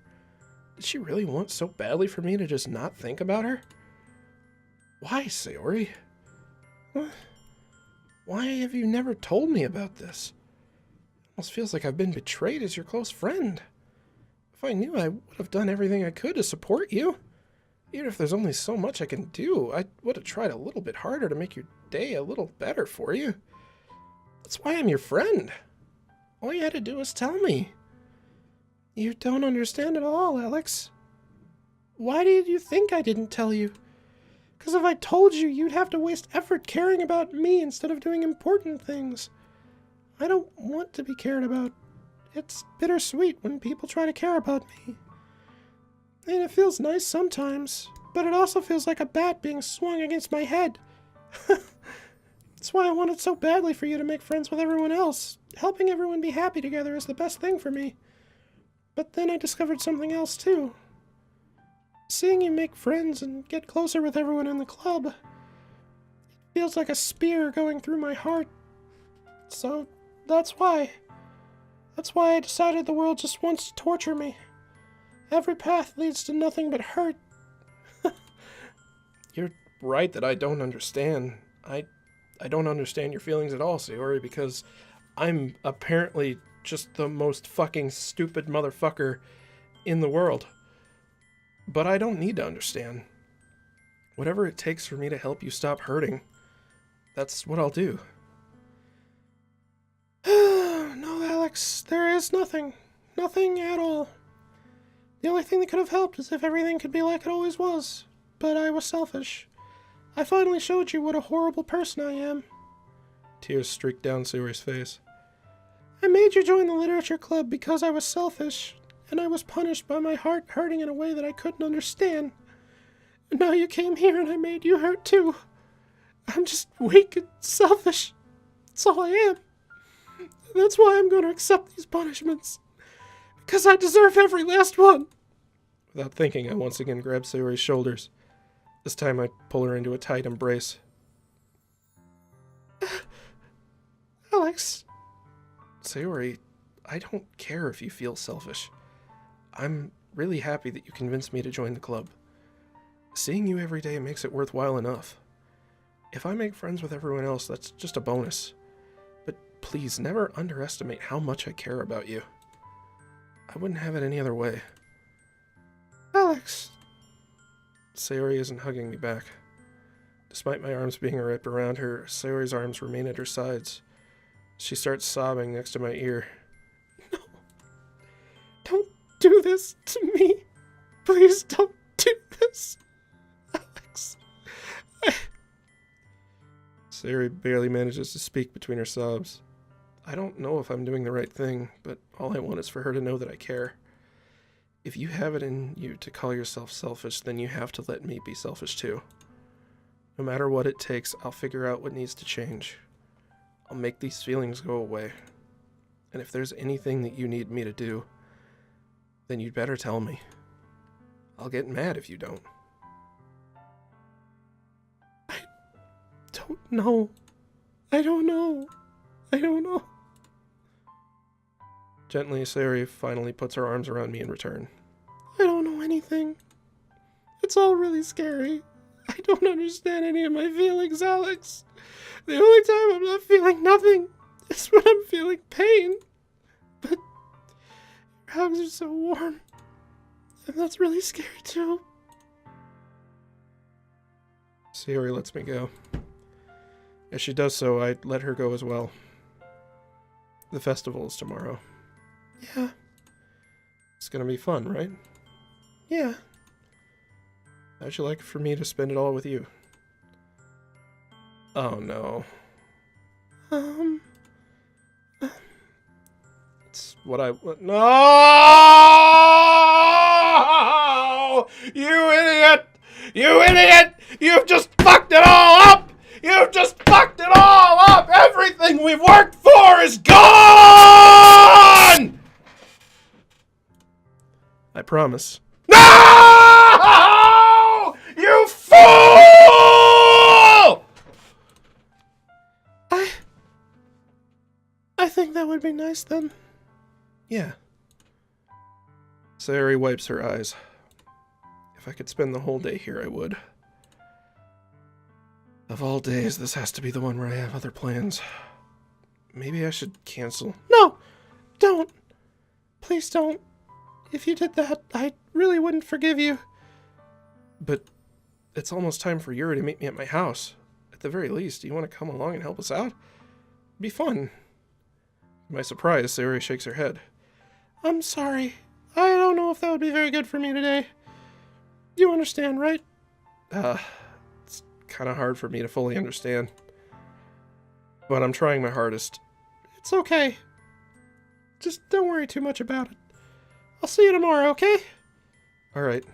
Did she really want so badly for me to just not think about her? Why, Sayori? Why have you never told me about this? It almost feels like I've been betrayed as your close friend. If I knew, I would have done everything I could to support you. Even if there's only so much I can do, I would have tried a little bit harder to make your day a little better for you. That's why I'm your friend. All you had to do was tell me. You don't understand at all, Alex. Why did you think I didn't tell you? Because if I told you, you'd have to waste effort caring about me instead of doing important things. I don't want to be cared about. It's bittersweet when people try to care about me. And it feels nice sometimes, but it also feels like a bat being swung against my head. That's why I wanted so badly for you to make friends with everyone else. Helping everyone be happy together is the best thing for me. But then I discovered something else too. Seeing you make friends and get closer with everyone in the club, it feels like a spear going through my heart. So that's why. That's why I decided the world just wants to torture me. Every path leads to nothing but hurt. You're right that I don't understand. I don't understand your feelings at all, Sayori, because I'm apparently just the most fucking stupid motherfucker in the world. But I don't need to understand. Whatever it takes for me to help you stop hurting, that's what I'll do. No, Alex, there is nothing. Nothing at all. The only thing that could have helped is if everything could be like it always was. But I was selfish. I finally showed you what a horrible person I am. Tears streaked down Sayori's face. I made you join the literature club because I was selfish, and I was punished by my heart hurting in a way that I couldn't understand. And now you came here and I made you hurt too. I'm just weak and selfish. That's all I am. That's why I'm going to accept these punishments. Because I deserve every last one. Without thinking, I once again grabbed Sayori's shoulders. This time I pull her into a tight embrace. Alex. Sayori, I don't care if you feel selfish. I'm really happy that you convinced me to join the club. Seeing you every day makes it worthwhile enough. If I make friends with everyone else, that's just a bonus. But please, never underestimate how much I care about you. I wouldn't have it any other way. Alex! Sayori isn't hugging me back. Despite my arms being wrapped around her, Sayori's arms remain at her sides. She starts sobbing next to my ear. No! Don't do this to me! Please don't do this! Alex! Sayori barely manages to speak between her sobs. I don't know if I'm doing the right thing, but all I want is for her to know that I care. If you have it in you to call yourself selfish, then you have to let me be selfish too. No matter what it takes, I'll figure out what needs to change. I'll make these feelings go away. And if there's anything that you need me to do, then you'd better tell me. I'll get mad if you don't. I don't know. I don't know. I don't know. Gently, Sayori finally puts her arms around me in return. I don't know anything. It's all really scary. I don't understand any of my feelings, Alex. The only time I'm not feeling nothing is when I'm feeling pain. But your hugs are so warm. And that's really scary, too. Sayori lets me go. As she does so, I let her go as well. The festival is tomorrow. Yeah. It's gonna be fun, right? Yeah. How'd you like for me to spend it all with you? Oh, no. It's what I... No! You idiot! You idiot! You've just fucked it all up! You've just fucked it all up! Everything we've worked for is gone! I promise. No! You fool! I think that would be nice then. Yeah. Sayori wipes her eyes. If I could spend the whole day here, I would. Of all days, this has to be the one where I have other plans. Maybe I should cancel. No! Don't! Please don't. If you did that, I really wouldn't forgive you. But it's almost time for Yuri to meet me at my house. At the very least, do you want to come along and help us out? It'd be fun. To my surprise, Sayori shakes her head. I'm sorry. I don't know if that would be very good for me today. You understand, right? It's kind of hard for me to fully understand. But I'm trying my hardest. It's okay. Just don't worry too much about it. I'll see you tomorrow, okay? Alright.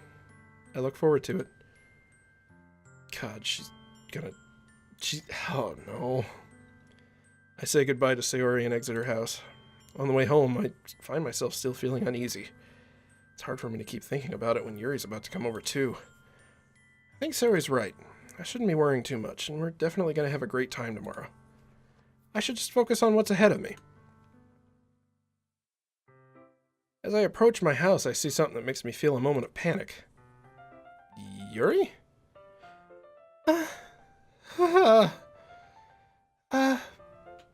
I look forward to it. God, oh no. I say goodbye to Sayori and exit her house. On the way home, I find myself still feeling uneasy. It's hard for me to keep thinking about it when Yuri's about to come over too. I think Sayori's right. I shouldn't be worrying too much, and we're definitely going to have a great time tomorrow. I should just focus on what's ahead of me. As I approach my house, I see something that makes me feel a moment of panic. Yuri?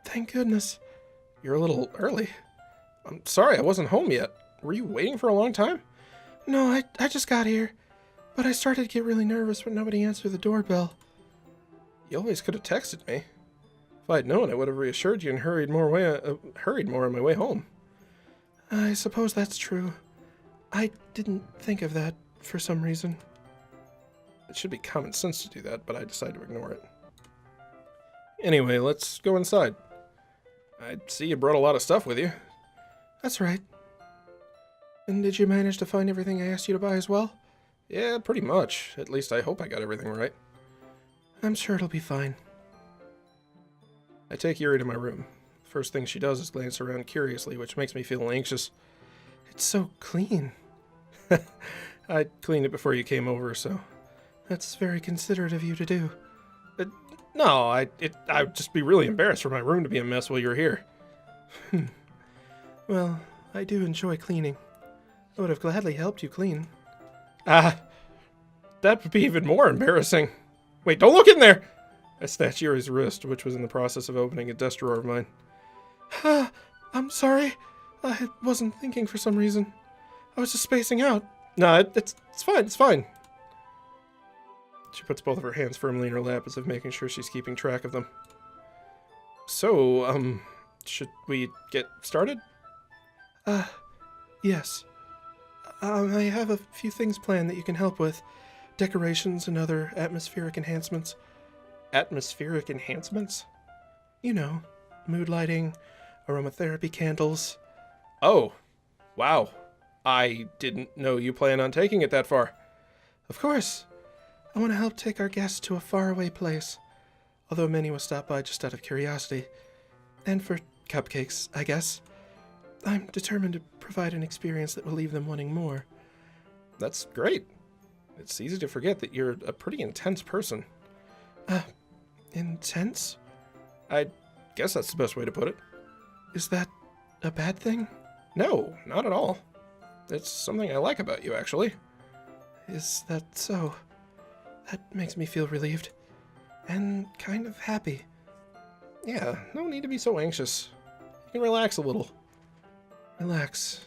Thank goodness. You're a little early. I'm sorry I wasn't home yet. Were you waiting for a long time? No, I just got here. But I started to get really nervous when nobody answered the doorbell. You always could have texted me. If I'd known, I would have reassured you and hurried more on my way home. I suppose that's true. I didn't think of that for some reason. It should be common sense to do that, but I decided to ignore it. Anyway, let's go inside. I see you brought a lot of stuff with you. That's right. And did you manage to find everything I asked you to buy as well? Yeah, pretty much. At least I hope I got everything right. I'm sure it'll be fine. I take Yuri to my room. First thing she does is glance around curiously, which makes me feel anxious. It's so clean. I cleaned it before you came over, so... That's very considerate of you to do. No, I'd just be really embarrassed for my room to be a mess while you're here. Well, I do enjoy cleaning. I would have gladly helped you clean. That would be even more embarrassing. Wait, don't look in there! I snatched Yuri's wrist, which was in the process of opening a desk drawer of mine. I'm sorry. I wasn't thinking for some reason. I was just spacing out. No, it's fine, it's fine. She puts both of her hands firmly in her lap as if making sure she's keeping track of them. So, should we get started? Yes. I have a few things planned that you can help with. Decorations and other atmospheric enhancements. Atmospheric enhancements? You know, mood lighting, aromatherapy candles. Oh, wow. I didn't know you plan on taking it that far. Of course. I want to help take our guests to a faraway place. Although many will stop by just out of curiosity. And for cupcakes, I guess. I'm determined to provide an experience that will leave them wanting more. That's great. It's easy to forget that you're a pretty intense person. Intense? I guess that's the best way to put it. Is that a bad thing? No, not at all. It's something I like about you, actually. Is that so? That makes me feel relieved. And kind of happy. Yeah, no need to be so anxious. You can relax a little. Relax.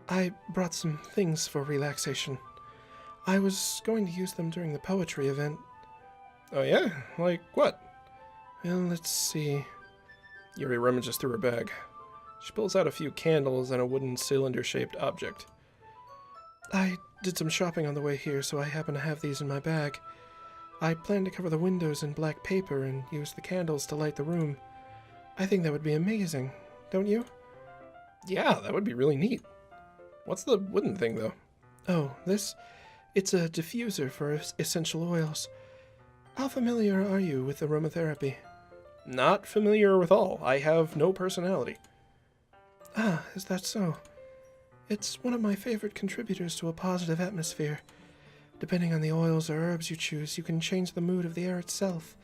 I brought some things for relaxation. I was going to use them during the poetry event. Oh yeah? Like what? Well, let's see. Yuri rummages through her bag. She pulls out a few candles and a wooden cylinder-shaped object. I did some shopping on the way here, so I happen to have these in my bag. I plan to cover the windows in black paper and use the candles to light the room. I think that would be amazing, don't you? Yeah, that would be really neat. What's the wooden thing, though? Oh, it's a diffuser for essential oils. How familiar are you with aromatherapy? Not familiar with all. I have no personality. Ah, is that so? It's one of my favorite contributors to a positive atmosphere. Depending on the oils or herbs you choose, you can change the mood of the air itself.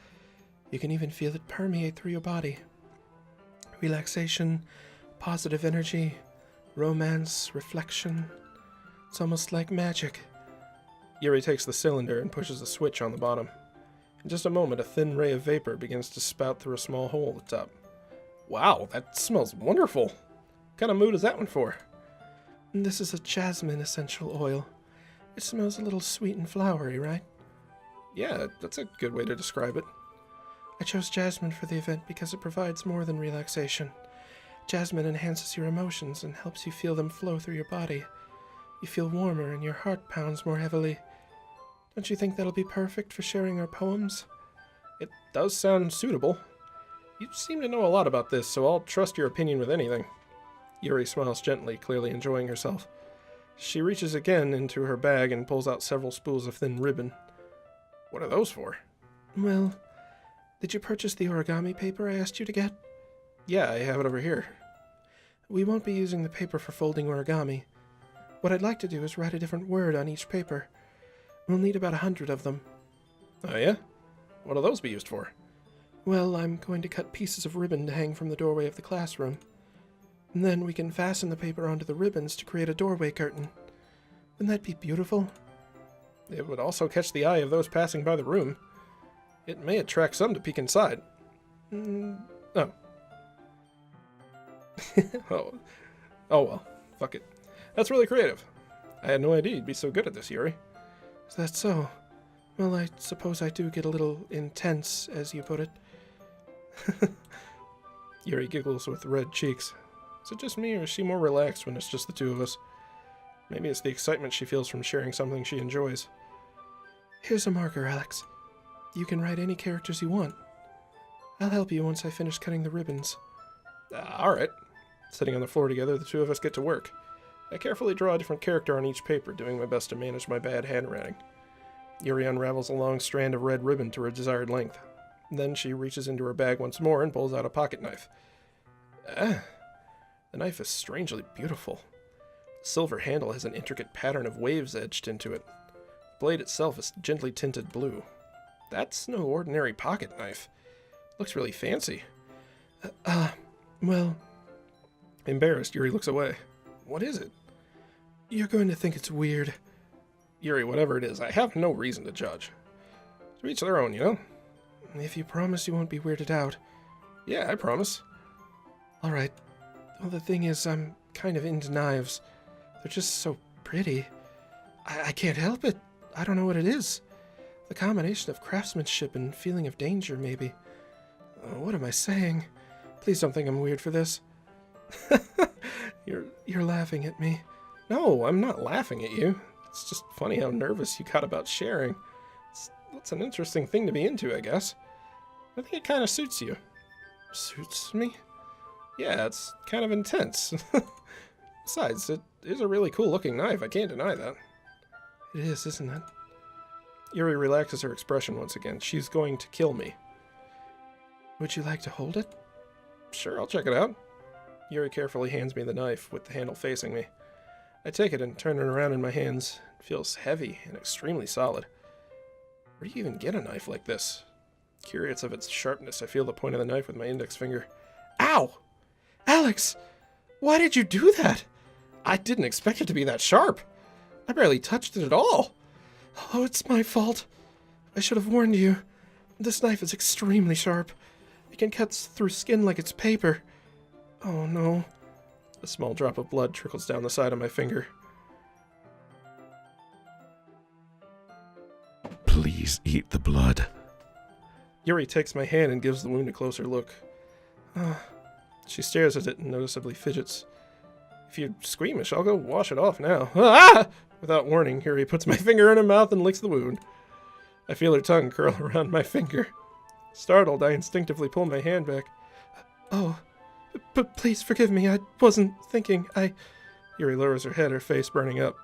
You can even feel it permeate through your body. Relaxation, positive energy, romance, reflection. It's almost like magic. Yuri takes the cylinder and pushes a switch on the bottom. In just a moment, a thin ray of vapor begins to spout through a small hole at the top. Wow, that smells wonderful. What kind of mood is that one for? This is a jasmine essential oil. It smells a little sweet and flowery, right? Yeah, that's a good way to describe it. I chose jasmine for the event because it provides more than relaxation. Jasmine enhances your emotions and helps you feel them flow through your body. You feel warmer and your heart pounds more heavily. Don't you think that'll be perfect for sharing our poems? It does sound suitable. You seem to know a lot about this, so I'll trust your opinion with anything. Yuri smiles gently, clearly enjoying herself. She reaches again into her bag and pulls out several spools of thin ribbon. What are those for? Well, did you purchase the origami paper I asked you to get? Yeah, I have it over here. We won't be using the paper for folding origami. What I'd like to do is write a different word on each paper. We'll need about 100 of them. Oh yeah? What'll those be used for? Well, I'm going to cut pieces of ribbon to hang from the doorway of the classroom. And then we can fasten the paper onto the ribbons to create a doorway curtain. Wouldn't that be beautiful? It would also catch the eye of those passing by the room. It may attract some to peek inside. Oh. oh. Oh well. Fuck it. That's really creative. I had no idea you'd be so good at this, Yuri. Is that so? Well, I suppose I do get a little intense, as you put it. Yuri giggles with red cheeks. Is it just me, or is she more relaxed when it's just the two of us? Maybe it's the excitement she feels from sharing something she enjoys. Here's a marker, Alex. You can write any characters you want. I'll help you once I finish cutting the ribbons. Alright. Sitting on the floor together, the two of us get to work. I carefully draw a different character on each paper, doing my best to manage my bad handwriting. Yuri unravels a long strand of red ribbon to her desired length. Then she reaches into her bag once more and pulls out a pocket knife. The knife is strangely beautiful. The silver handle has an intricate pattern of waves etched into it. The blade itself is gently tinted blue. That's no ordinary pocket knife. Looks really fancy. Well... Embarrassed, Yuri looks away. What is it? You're going to think it's weird. Yuri, whatever it is, I have no reason to judge. To each their own, you know? If you promise you won't be weirded out. Yeah, I promise. Alright. Well, the thing is, I'm kind of into knives. They're just so pretty. I can't help it. I don't know what it is. The combination of craftsmanship and feeling of danger, maybe. What am I saying? Please don't think I'm weird for this. You're laughing at me. No, I'm not laughing at you. It's just funny how nervous you got about sharing. It's an interesting thing to be into, I guess. I think it kind of suits you. Suits me? Yeah, it's kind of intense. Besides, it is a really cool looking knife, I can't deny that. It is, isn't it? Yuri relaxes her expression once again. She's going to kill me. Would you like to hold it? Sure, I'll check it out. Yuri carefully hands me the knife with the handle facing me. I take it and turn it around in my hands. It feels heavy and extremely solid. Where do you even get a knife like this? Curious of its sharpness, I feel the point of the knife with my index finger. Ow! Alex! Why did you do that? I didn't expect it to be that sharp. I barely touched it at all. Oh, it's my fault. I should have warned you. This knife is extremely sharp. It can cut through skin like it's paper. Oh, no. A small drop of blood trickles down the side of my finger. Please eat the blood. Yuri takes my hand and gives the wound a closer look. She stares at it and noticeably fidgets. If you're squeamish, I'll go wash it off now. Ah! Without warning, Yuri puts my finger in her mouth and licks the wound. I feel her tongue curl around my finger. Startled, I instinctively pull my hand back. Oh, but please forgive me. I wasn't thinking. Yuri lowers her head, her face burning up.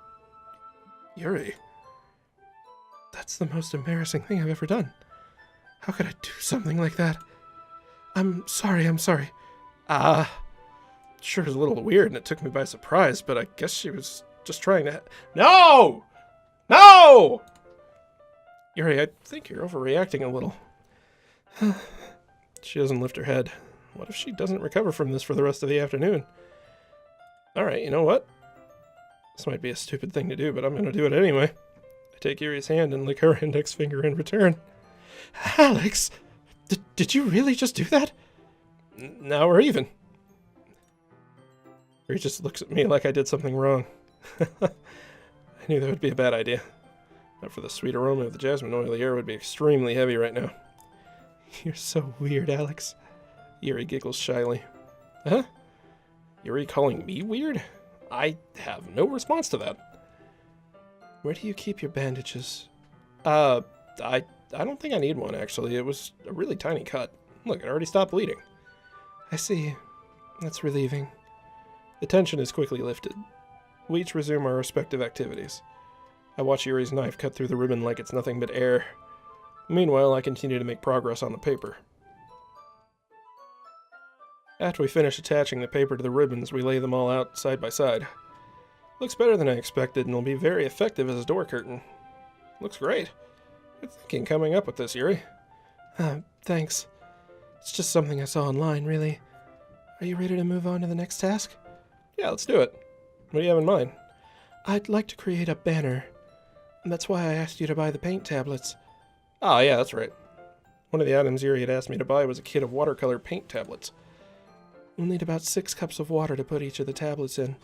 Yuri, that's the most embarrassing thing I've ever done. How could I do something like that? I'm sorry. Sure is a little weird and it took me by surprise, but I guess she was just trying to... No! No! Yuri, I think you're overreacting a little. She doesn't lift her head. What if she doesn't recover from this for the rest of the afternoon? Alright, you know what? This might be a stupid thing to do, but I'm going to do it anyway. I take Yuri's hand and lick her index finger in return. Alex! Did you really just do that? Now we're even. Yuri just looks at me like I did something wrong. I knew that would be a bad idea. Not for the sweet aroma of the jasmine oil, the air would be extremely heavy right now. You're so weird, Alex. Yuri giggles shyly. Huh? Yuri calling me weird? I have no response to that. Where do you keep your bandages? I don't think I need one, actually. It was a really tiny cut. Look, it already stopped bleeding. I see. That's relieving. The tension is quickly lifted. We each resume our respective activities. I watch Yuri's knife cut through the ribbon like it's nothing but air. Meanwhile, I continue to make progress on the paper. After we finish attaching the paper to the ribbons, we lay them all out side by side. Looks better than I expected and will be very effective as a door curtain. Looks great. Good thinking coming up with this, Yuri. Thanks. It's just something I saw online, really. Are you ready to move on to the next task? Yeah, let's do it. What do you have in mind? I'd like to create a banner. That's why I asked you to buy the paint tablets. Oh, yeah, that's right. One of the items Yuri had asked me to buy was a kit of watercolor paint tablets. We'll need about 6 cups of water to put each of the tablets in.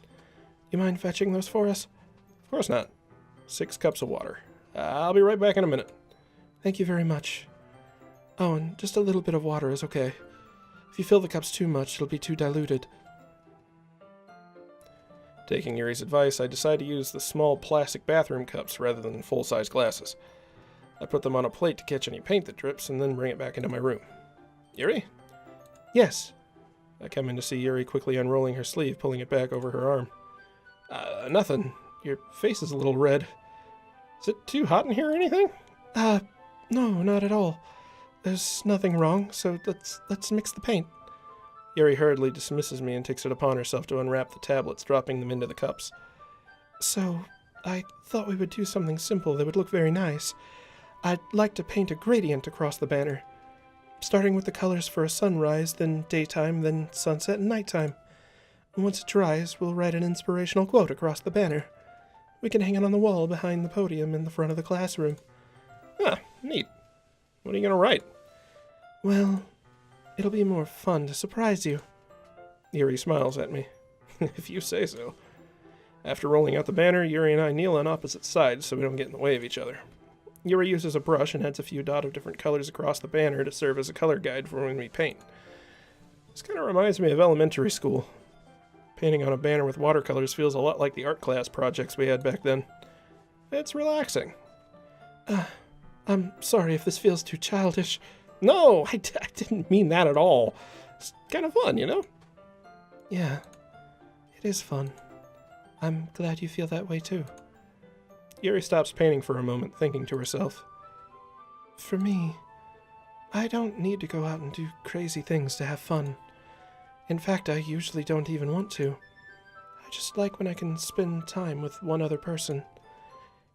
You mind fetching those for us? Of course not. 6 cups of water. I'll be right back in a minute. Thank you very much. Oh, and just a little bit of water is okay. If you fill the cups too much, it'll be too diluted. Taking Yuri's advice, I decide to use the small plastic bathroom cups rather than full-size glasses. I put them on a plate to catch any paint that drips and then bring it back into my room. Yuri? Yes. I come in to see Yuri quickly unrolling her sleeve, pulling it back over her arm. Nothing. Your face is a little red. Is it too hot in here or anything? No, not at all. There's nothing wrong, so let's mix the paint. Yuri hurriedly dismisses me and takes it upon herself to unwrap the tablets, dropping them into the cups. So, I thought we would do something simple that would look very nice. I'd like to paint a gradient across the banner, starting with the colors for a sunrise, then daytime, then sunset and nighttime. And once it dries, we'll write an inspirational quote across the banner. We can hang it on the wall behind the podium in the front of the classroom. Ah, neat. What are you going to write? Well, it'll be more fun to surprise you. Yuri smiles at me. If you say so. After rolling out the banner, Yuri and I kneel on opposite sides so we don't get in the way of each other. Yuri uses a brush and adds a few dots of different colors across the banner to serve as a color guide for when we paint. This kind of reminds me of elementary school. Painting on a banner with watercolors feels a lot like the art class projects we had back then. It's relaxing. I'm sorry if this feels too childish. No, I didn't mean that at all. It's kind of fun, you know? Yeah, it is fun. I'm glad you feel that way too. Yuri stops painting for a moment, thinking to herself. For me, I don't need to go out and do crazy things to have fun. In fact, I usually don't even want to. I just like when I can spend time with one other person.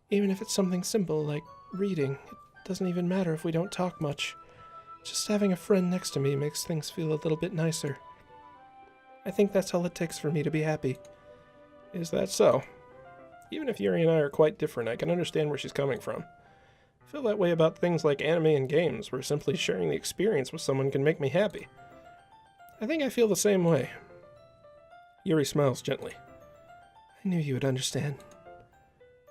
Even if it's something simple like reading, it doesn't even matter if we don't talk much. Just having a friend next to me makes things feel a little bit nicer. I think that's all it takes for me to be happy. Is that so? Even if Yuri and I are quite different, I can understand where she's coming from. I feel that way about things like anime and games, where simply sharing the experience with someone can make me happy. I think I feel the same way. Yuri smiles gently. I knew you would understand.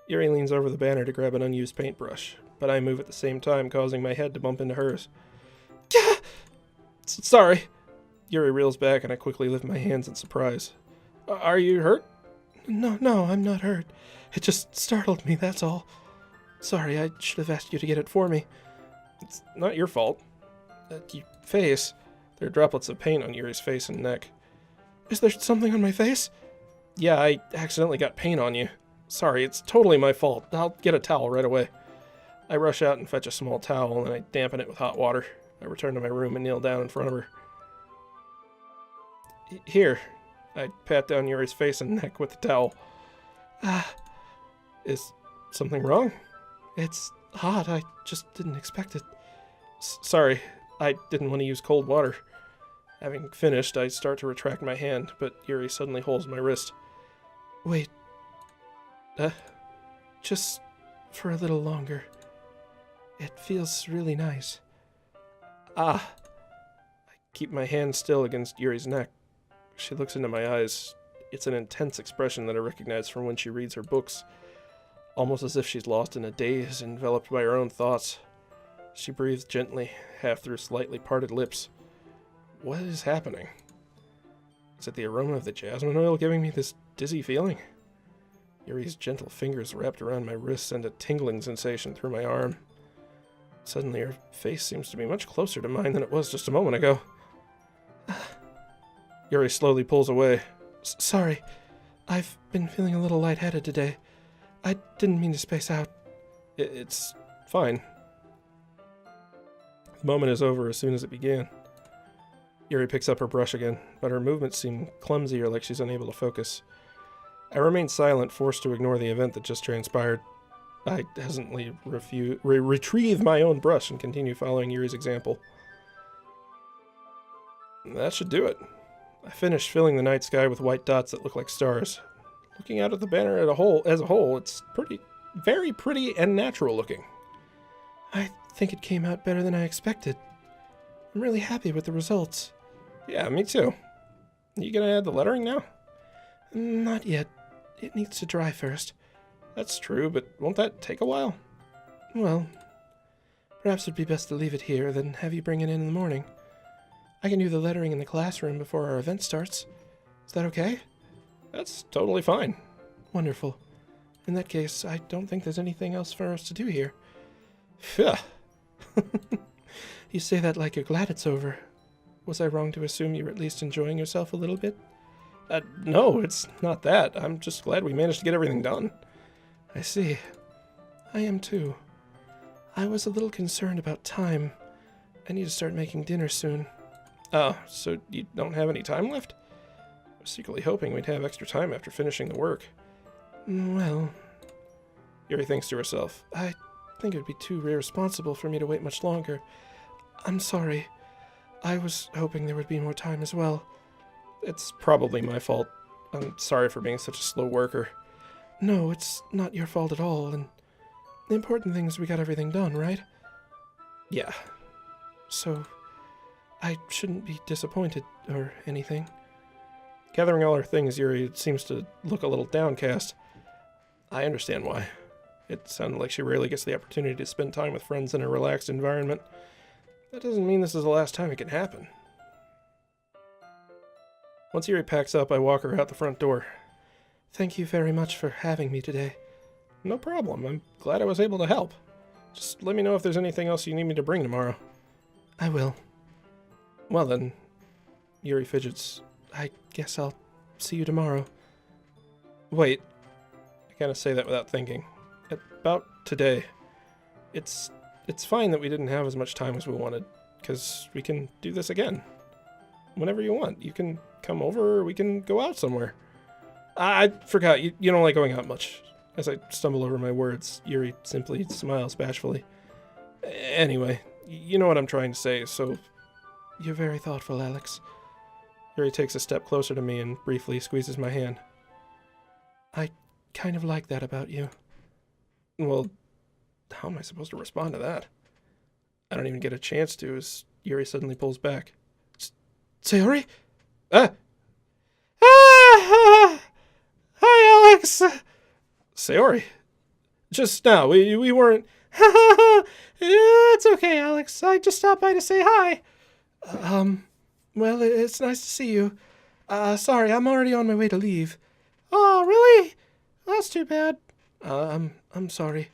Yuri leans over the banner to grab an unused paintbrush, but I move at the same time, causing my head to bump into hers. Sorry. Yuri reels back and I quickly lift my hands in surprise. Are you hurt? No, I'm not hurt. It just startled me, that's all. Sorry, I should have asked you to get it for me. It's not your fault. Your face. There are droplets of paint on Yuri's face and neck. Is there something on my face? Yeah, I accidentally got paint on you. Sorry, it's totally my fault. I'll get a towel right away. I rush out and fetch a small towel, and I dampen it with hot water. I return to my room and kneel down in front of her. Here. I pat down Yuri's face and neck with the towel. Is something wrong? It's hot. I just didn't expect it. Sorry, I didn't want to use cold water. Having finished, I start to retract my hand, but Yuri suddenly holds my wrist. Wait. Just for a little longer. It feels really nice. I keep my hand still against Yuri's neck. She looks into my eyes. It's an intense expression that I recognize from when she reads her books. Almost as if she's lost in a daze, enveloped by her own thoughts. She breathes gently, half through slightly parted lips. What is happening? Is it the aroma of the jasmine oil giving me this dizzy feeling? Yuri's gentle fingers wrapped around my wrist send a tingling sensation through my arm. Suddenly her face seems to be much closer to mine than it was just a moment ago. Yuri slowly pulls away. Sorry, I've been feeling a little lightheaded today. I didn't mean to space out. It's fine. The moment is over as soon as it began. Yuri picks up her brush again, but her movements seem clumsier, like she's unable to focus. I remain silent, forced to ignore the event that just transpired. I hesitantly retrieve my own brush and continue following Yuri's example. That should do it. I finished filling the night sky with white dots that look like stars. Looking out at the banner as a whole, it's very pretty and natural looking. I think it came out better than I expected. I'm really happy with the results. Yeah, me too. You gonna add the lettering now? Not yet. It needs to dry first. That's true, but won't that take a while? Well, perhaps it'd be best to leave it here, then have you bring it in the morning. I can do the lettering in the classroom before our event starts. Is that okay? That's totally fine. Wonderful. In that case, I don't think there's anything else for us to do here. Phew. You say that like you're glad it's over. Was I wrong to assume you were at least enjoying yourself a little bit? No, it's not that. I'm just glad we managed to get everything done. I see. I am too. I was a little concerned about time. I need to start making dinner soon. Oh, so you don't have any time left? I was secretly hoping we'd have extra time after finishing the work. Well, Yuri thinks to herself. I think it would be too irresponsible for me to wait much longer. I'm sorry. I was hoping there would be more time as well. It's probably my fault. I'm sorry for being such a slow worker. No, it's not your fault at all, and the important thing is we got everything done, right? Yeah. So, I shouldn't be disappointed or anything. Gathering all her things, Yuri seems to look a little downcast. I understand why. It sounded like she rarely gets the opportunity to spend time with friends in a relaxed environment. That doesn't mean this is the last time it can happen. Once Yuri packs up, I walk her out the front door. Thank you very much for having me today. No problem. I'm glad I was able to help. Just let me know if there's anything else you need me to bring tomorrow. I will. Well then, Yuri fidgets. I guess I'll see you tomorrow. Wait. I kind of say that without thinking. About today. It's fine that we didn't have as much time as we wanted, because we can do this again. Whenever you want. You can come over, or we can go out somewhere. I forgot, you don't like going out much. As I stumble over my words, Yuri simply smiles bashfully. Anyway, you know what I'm trying to say, so... You're very thoughtful, Alex. Yuri takes a step closer to me and briefly squeezes my hand. I kind of like that about you. Well, how am I supposed to respond to that? I don't even get a chance to as Yuri suddenly pulls back. Sayori? Ah! Hi, Alex! Sayori. Just now, we weren't... It's okay, Alex. I just stopped by to say hi. Well, it's nice to see you. Sorry, I'm already on my way to leave. Oh, really? That's too bad. I'm sorry.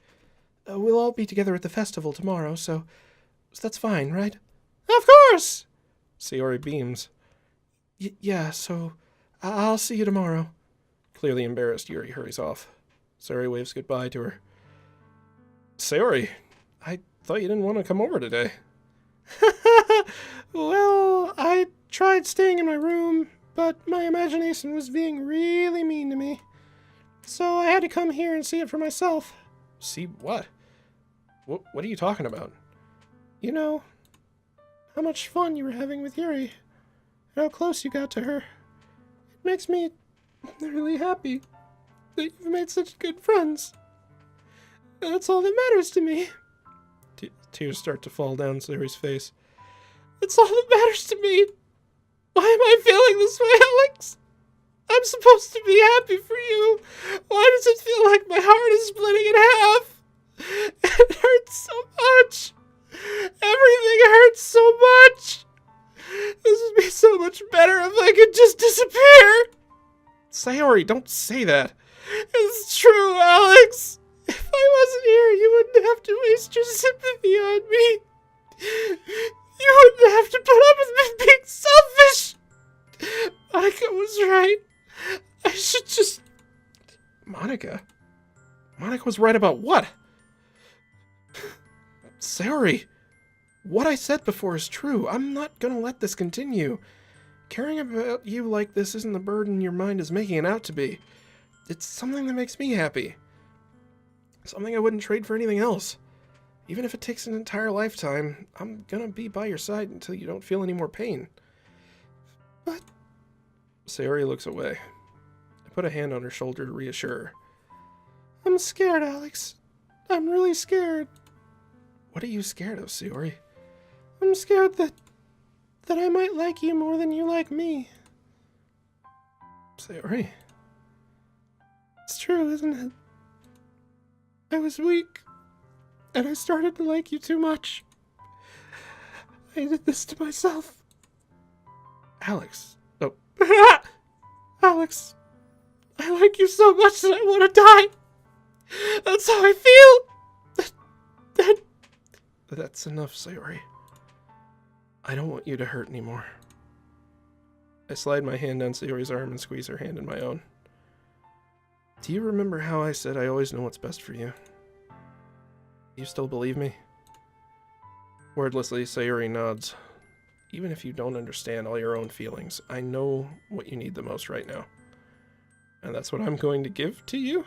We'll all be together at the festival tomorrow, so that's fine, right? Of course! Sayori beams. Yeah, so I'll see you tomorrow. Clearly embarrassed, Yuri hurries off. Sayori waves goodbye to her. Sayori, I thought you didn't want to come over today. Well, I tried staying in my room, but my imagination was being really mean to me. So I had to come here and see it for myself. See what? What are you talking about? You know, how much fun you were having with Yuri. How close you got to her. It makes me really happy that you've made such good friends. That's all that matters to me. Tears start to fall down Sayori's face. It's all that matters to me. Why am I feeling this way, Alex? I'm supposed to be happy for you. Why does it feel like my heart is splitting in half? It hurts so much. Everything hurts so much. This would be so much better if I could just disappear. Sayori, don't say that. It's true, Alex. If I wasn't here, you wouldn't have to waste your sympathy on me. You wouldn't have to put up with me being selfish. Monica was right. I should just... Monica? Monica was right about what? Sayori, what I said before is true. I'm not gonna let this continue. Caring about you like this isn't the burden your mind is making it out to be. It's something that makes me happy. Something I wouldn't trade for anything else. Even if it takes an entire lifetime, I'm gonna be by your side until you don't feel any more pain. But... Sayori looks away. I put a hand on her shoulder to reassure her. I'm scared, Alex. I'm really scared. What are you scared of, Sayori? I'm scared that I might like you more than you like me. Sayori. It's true, isn't it? I was weak. And I started to like you too much. I did this to myself. Alex. Oh. Alex. I like you so much that I want to die. That's how I feel. That's enough, Sayori. I don't want you to hurt anymore. I slide my hand down Sayori's arm and squeeze her hand in my own. Do you remember how I said I always know what's best for you? You still believe me? Wordlessly, Sayori nods. Even if you don't understand all your own feelings, I know what you need the most right now. And that's what I'm going to give to you?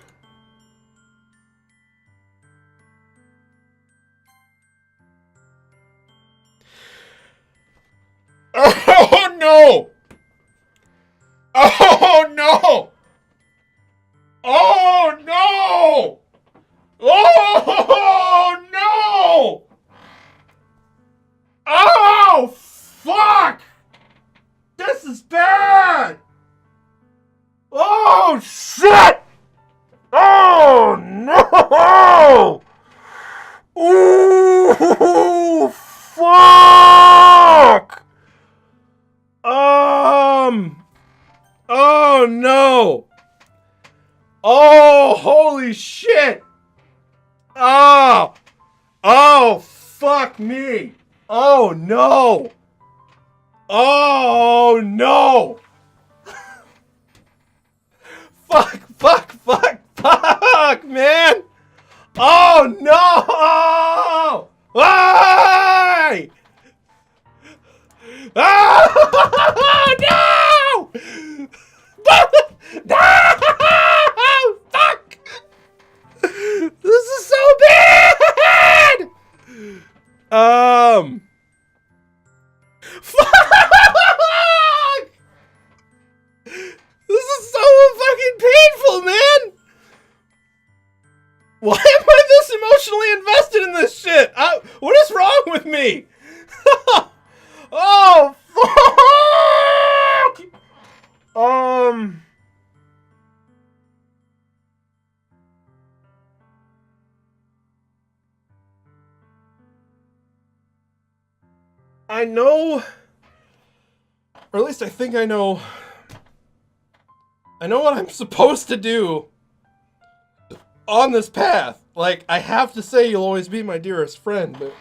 Oh no! Oh no! Oh no! Oh no! Oh fuck! This is bad! Oh shit! Oh no! Ooh fuck! Oh no! Oh holy shit! Oh! Oh fuck me! Oh no! Oh no! Fuck, fuck, fuck, fuck, man! Oh no! Why? Oh no! No! Fuck! This is so bad! Fuck! This is so fucking painful, man! Why am I this emotionally invested in this shit? What is wrong with me? Oh, fuck! I know, or at least I think I know what I'm supposed to do on this path. Like, I have to say you'll always be my dearest friend, but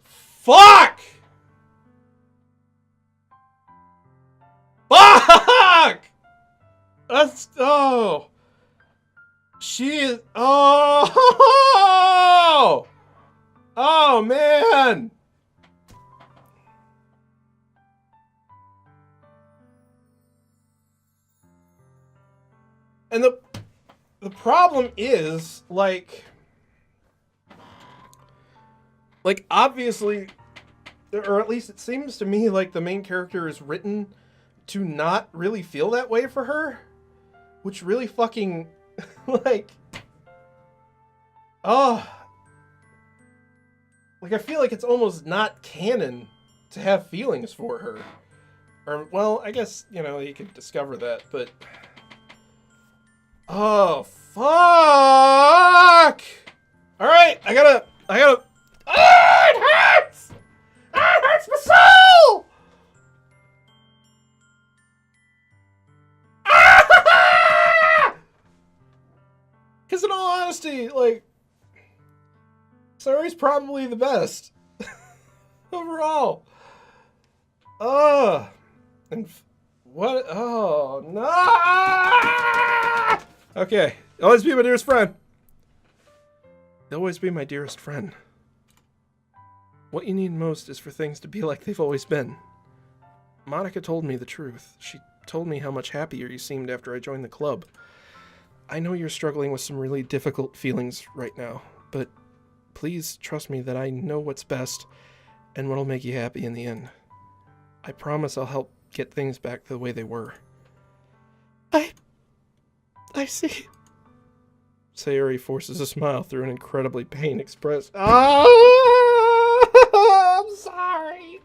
fuck! Fuck! That's, oh. She is, oh! Oh, man! And the problem is, like obviously, or at least it seems to me like the main character is written to not really feel that way for her, which really fucking, like, oh, like I feel like it's almost not canon to have feelings for her. Or, well, I guess, you know, you could discover that, but oh, fuck! Alright, I gotta... Oh, it hurts! Oh, it hurts my soul! Because in all honesty, like, Sayori's probably the best. Overall. And what? Oh, no! Okay, always be my dearest friend. Always be my dearest friend. What you need most is for things to be like they've always been. Monica told me the truth. She told me how much happier you seemed after I joined the club. I know you're struggling with some really difficult feelings right now, but please trust me that I know what's best and what'll make you happy in the end. I promise I'll help get things back the way they were. I see. Sayori forces a smile through an incredibly pain-expressed... Oh! I'm sorry!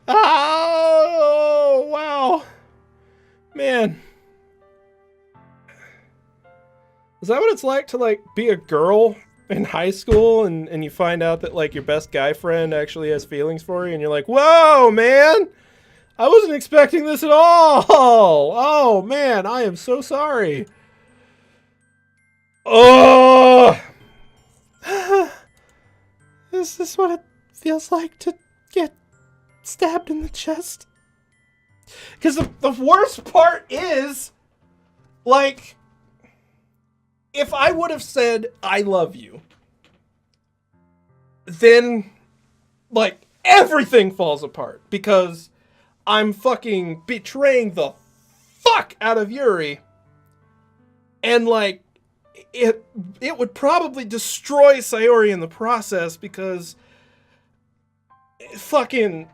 Oh! Wow. Man. Is that what it's like to, like, be a girl in high school and you find out that like your best guy friend actually has feelings for you and you're like, whoa, man, I wasn't expecting this at all. Oh, man, I am so sorry. Oh, Is this what it feels like to get stabbed in the chest? because the worst part is, like, if I would have said, I love you, then, like, everything falls apart because I'm fucking betraying the fuck out of Yuri. And, like, it would probably destroy Sayori in the process because fucking,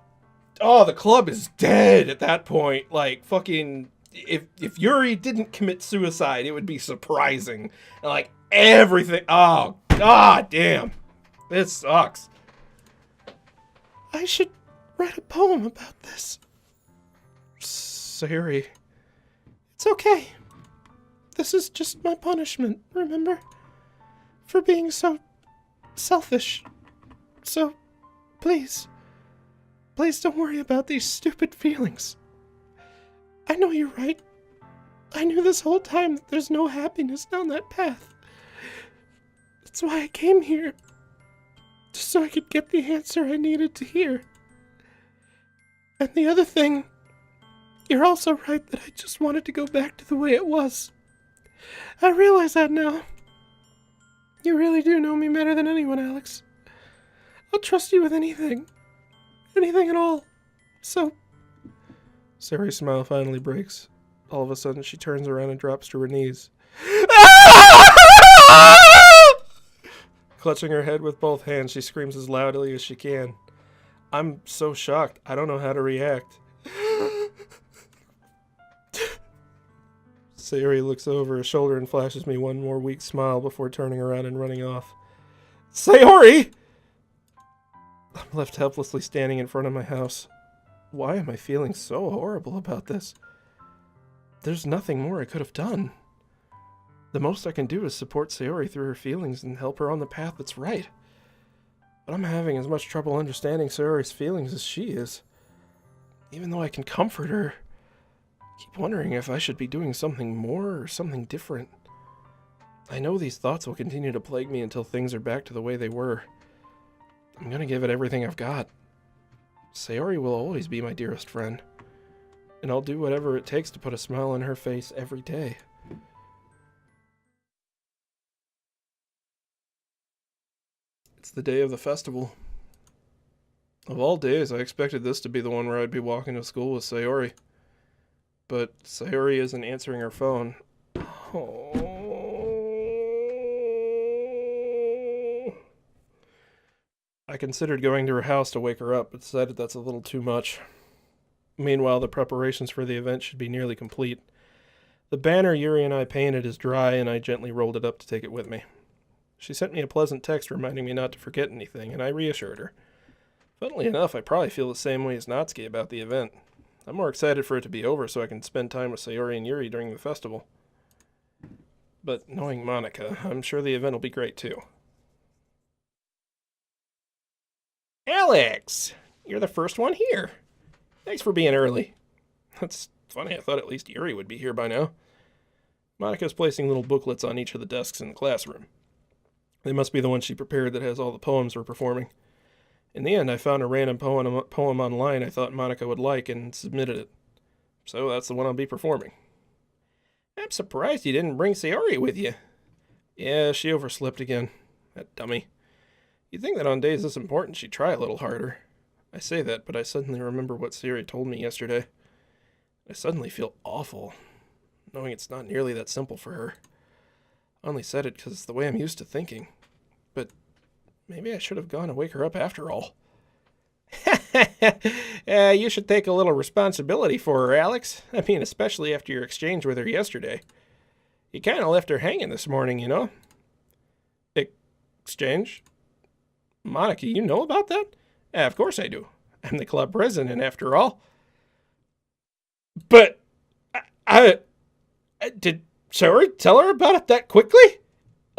oh, the club is dead at that point. Like, fucking, if Yuri didn't commit suicide, it would be surprising. And, like, everything, oh, god damn. This sucks. I should write a poem about this. Sayori. It's okay. This is just my punishment, remember? For being so selfish. So, please don't worry about these stupid feelings. I know you're right. I knew this whole time that there's no happiness down that path. That's why I came here. Just so I could get the answer I needed to hear. And the other thing, you're also right that I just wanted to go back to the way it was. I realize that now. You really do know me better than anyone, Alex. I'll trust you with anything. Anything at all. So... Sayori's smile finally breaks. All of a sudden, she turns around and drops to her knees. Clutching her head with both hands, she screams as loudly as she can. I'm so shocked, I don't know how to react. Sayori looks over her shoulder and flashes me one more weak smile before turning around and running off. Sayori! I'm left helplessly standing in front of my house. Why am I feeling so horrible about this? There's nothing more I could have done. The most I can do is support Sayori through her feelings and help her on the path that's right. But I'm having as much trouble understanding Sayori's feelings as she is. Even though I can comfort her, I keep wondering if I should be doing something more or something different. I know these thoughts will continue to plague me until things are back to the way they were. I'm gonna give it everything I've got. Sayori will always be my dearest friend, and I'll do whatever it takes to put a smile on her face every day. It's the day of the festival. Of all days, I expected this to be the one where I'd be walking to school with Sayori. But Sayori isn't answering her phone. Oh. I considered going to her house to wake her up, but decided that's a little too much. Meanwhile, the preparations for the event should be nearly complete. The banner Yuri and I painted is dry, and I gently rolled it up to take it with me. She sent me a pleasant text reminding me not to forget anything, and I reassured her. Funnily enough, I probably feel the same way as Natsuki about the event. I'm more excited for it to be over so I can spend time with Sayori and Yuri during the festival. But knowing Monica, I'm sure the event will be great too. Alex! You're the first one here. Thanks for being early. That's funny, I thought at least Yuri would be here by now. Monica's placing little booklets on each of the desks in the classroom. They must be the one she prepared that has all the poems we're performing. In the end, I found a random poem online I thought Monica would like and submitted it. So that's the one I'll be performing. I'm surprised you didn't bring Sayori with you. Yeah, she overslept again. That dummy. You'd think that on days this important she'd try a little harder. I say that, but I suddenly remember what Sayori told me yesterday. I suddenly feel awful, knowing it's not nearly that simple for her. I only said it because it's the way I'm used to thinking. But maybe I should have gone to wake her up after all. You should take a little responsibility for her, Alex. I mean, especially after your exchange with her yesterday. You kind of left her hanging this morning, you know? Exchange? Monica, you know about that? Of course I do. I'm the club president, after all. But, I did Sayori tell her about it that quickly?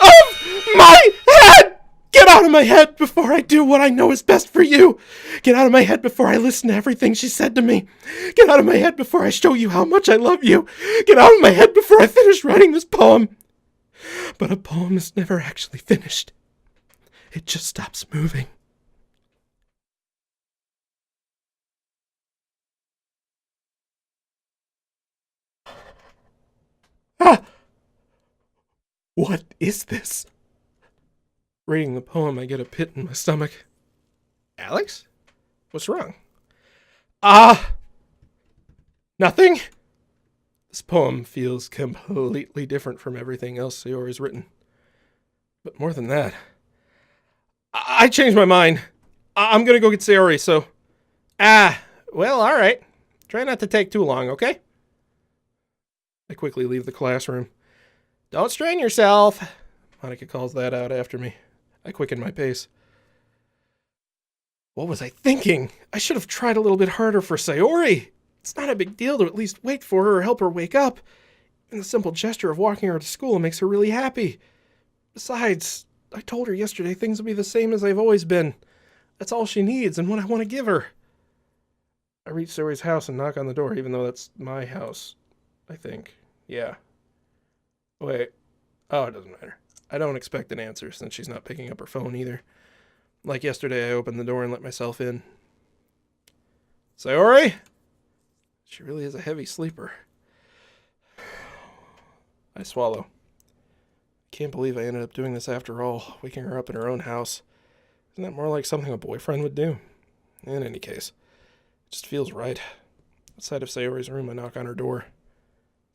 of my head! Get out of my head before I do what I know is best for you. Get out of my head before I listen to everything she said to me. Get out of my head before I show you how much I love you. Get out of my head before I finish writing this poem. But a poem is never actually finished. It just stops moving. Ah! What is this? Reading the poem, I get a pit in my stomach. Alex? What's wrong? Nothing. This poem feels completely different from everything else Sayori's written. But more than that, I changed my mind. I'm gonna go get Sayori, so... Well, all right. Try not to take too long, okay? I quickly leave the classroom. Don't strain yourself. Monica calls that out after me. I quicken my pace. What was I thinking? I should have tried a little bit harder for Sayori. It's not a big deal to at least wait for her or help her wake up. And the simple gesture of walking her to school makes her really happy. Besides, I told her yesterday things will be the same as they've always been. That's all she needs and what I want to give her. I reach Sayori's house and knock on the door, even though that's my house, I think. Yeah. Wait. Oh, it doesn't matter. I don't expect an answer since she's not picking up her phone either. Like yesterday, I opened the door and let myself in. Sayori? She really is a heavy sleeper. I swallow. Can't believe I ended up doing this after all, waking her up in her own house. Isn't that more like something a boyfriend would do? In any case, it just feels right. Outside of Sayori's room, I knock on her door.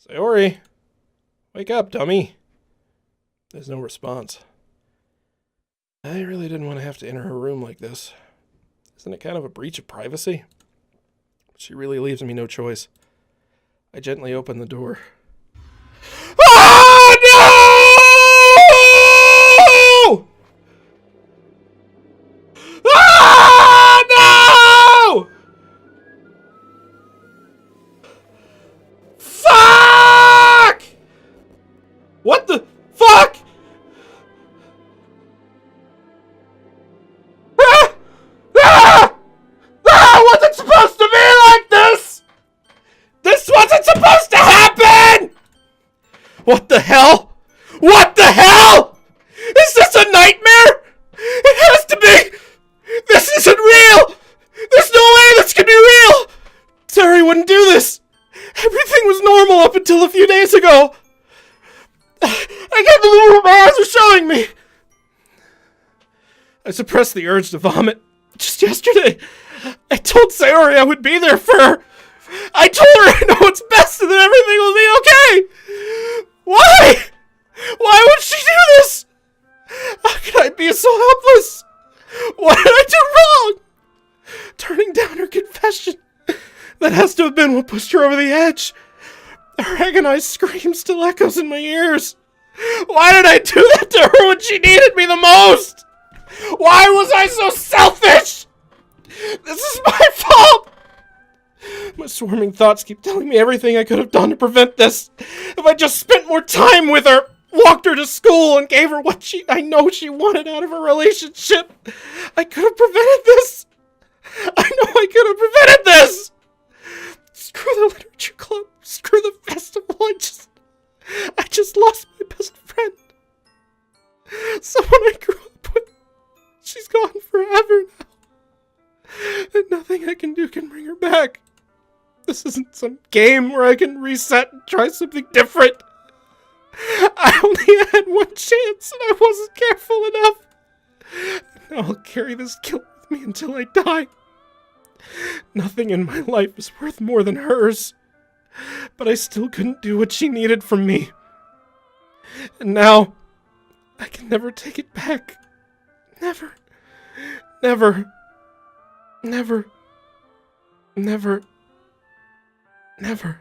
Sayori! Wake up, dummy! There's no response. I really didn't want to have to enter her room like this. Isn't it kind of a breach of privacy? But she really leaves me no choice. I gently open the door. Oh, no! Oh, no! Fuck! What the fuck? Wasn't supposed to be like this! This wasn't supposed to happen! What the hell? What the hell? Is this a nightmare? It has to be! This isn't real! There's no way this can be real! Sari wouldn't do this! Everything was normal up until a few days ago! I can't believe what my eyes are showing me! I suppressed the urge to vomit. Just yesterday, I told Sayori I would be there for her. I told her I know what's best and that everything will be okay. What? pushed her over the edge. Her agonized scream still echoes in my ears. Why did I do that to her when she needed me the most? Why was I so selfish? This is my fault! My swarming thoughts keep telling me everything I could have done to prevent this. If I just spent more time with her, walked her to school, and gave her what I know she wanted out of a relationship, I could have prevented this. I know I could have prevented this. Screw the literature club. Screw the festival. I just lost my best friend. Someone I grew up with. She's gone forever now. And nothing I can do can bring her back. This isn't some game where I can reset and try something different. I only had one chance and I wasn't careful enough. Now I'll carry this guilt with me until I die. Nothing in my life is worth more than hers. But I still couldn't do what she needed from me. And now, I can never take it back. Never. Never. Never. Never. Never.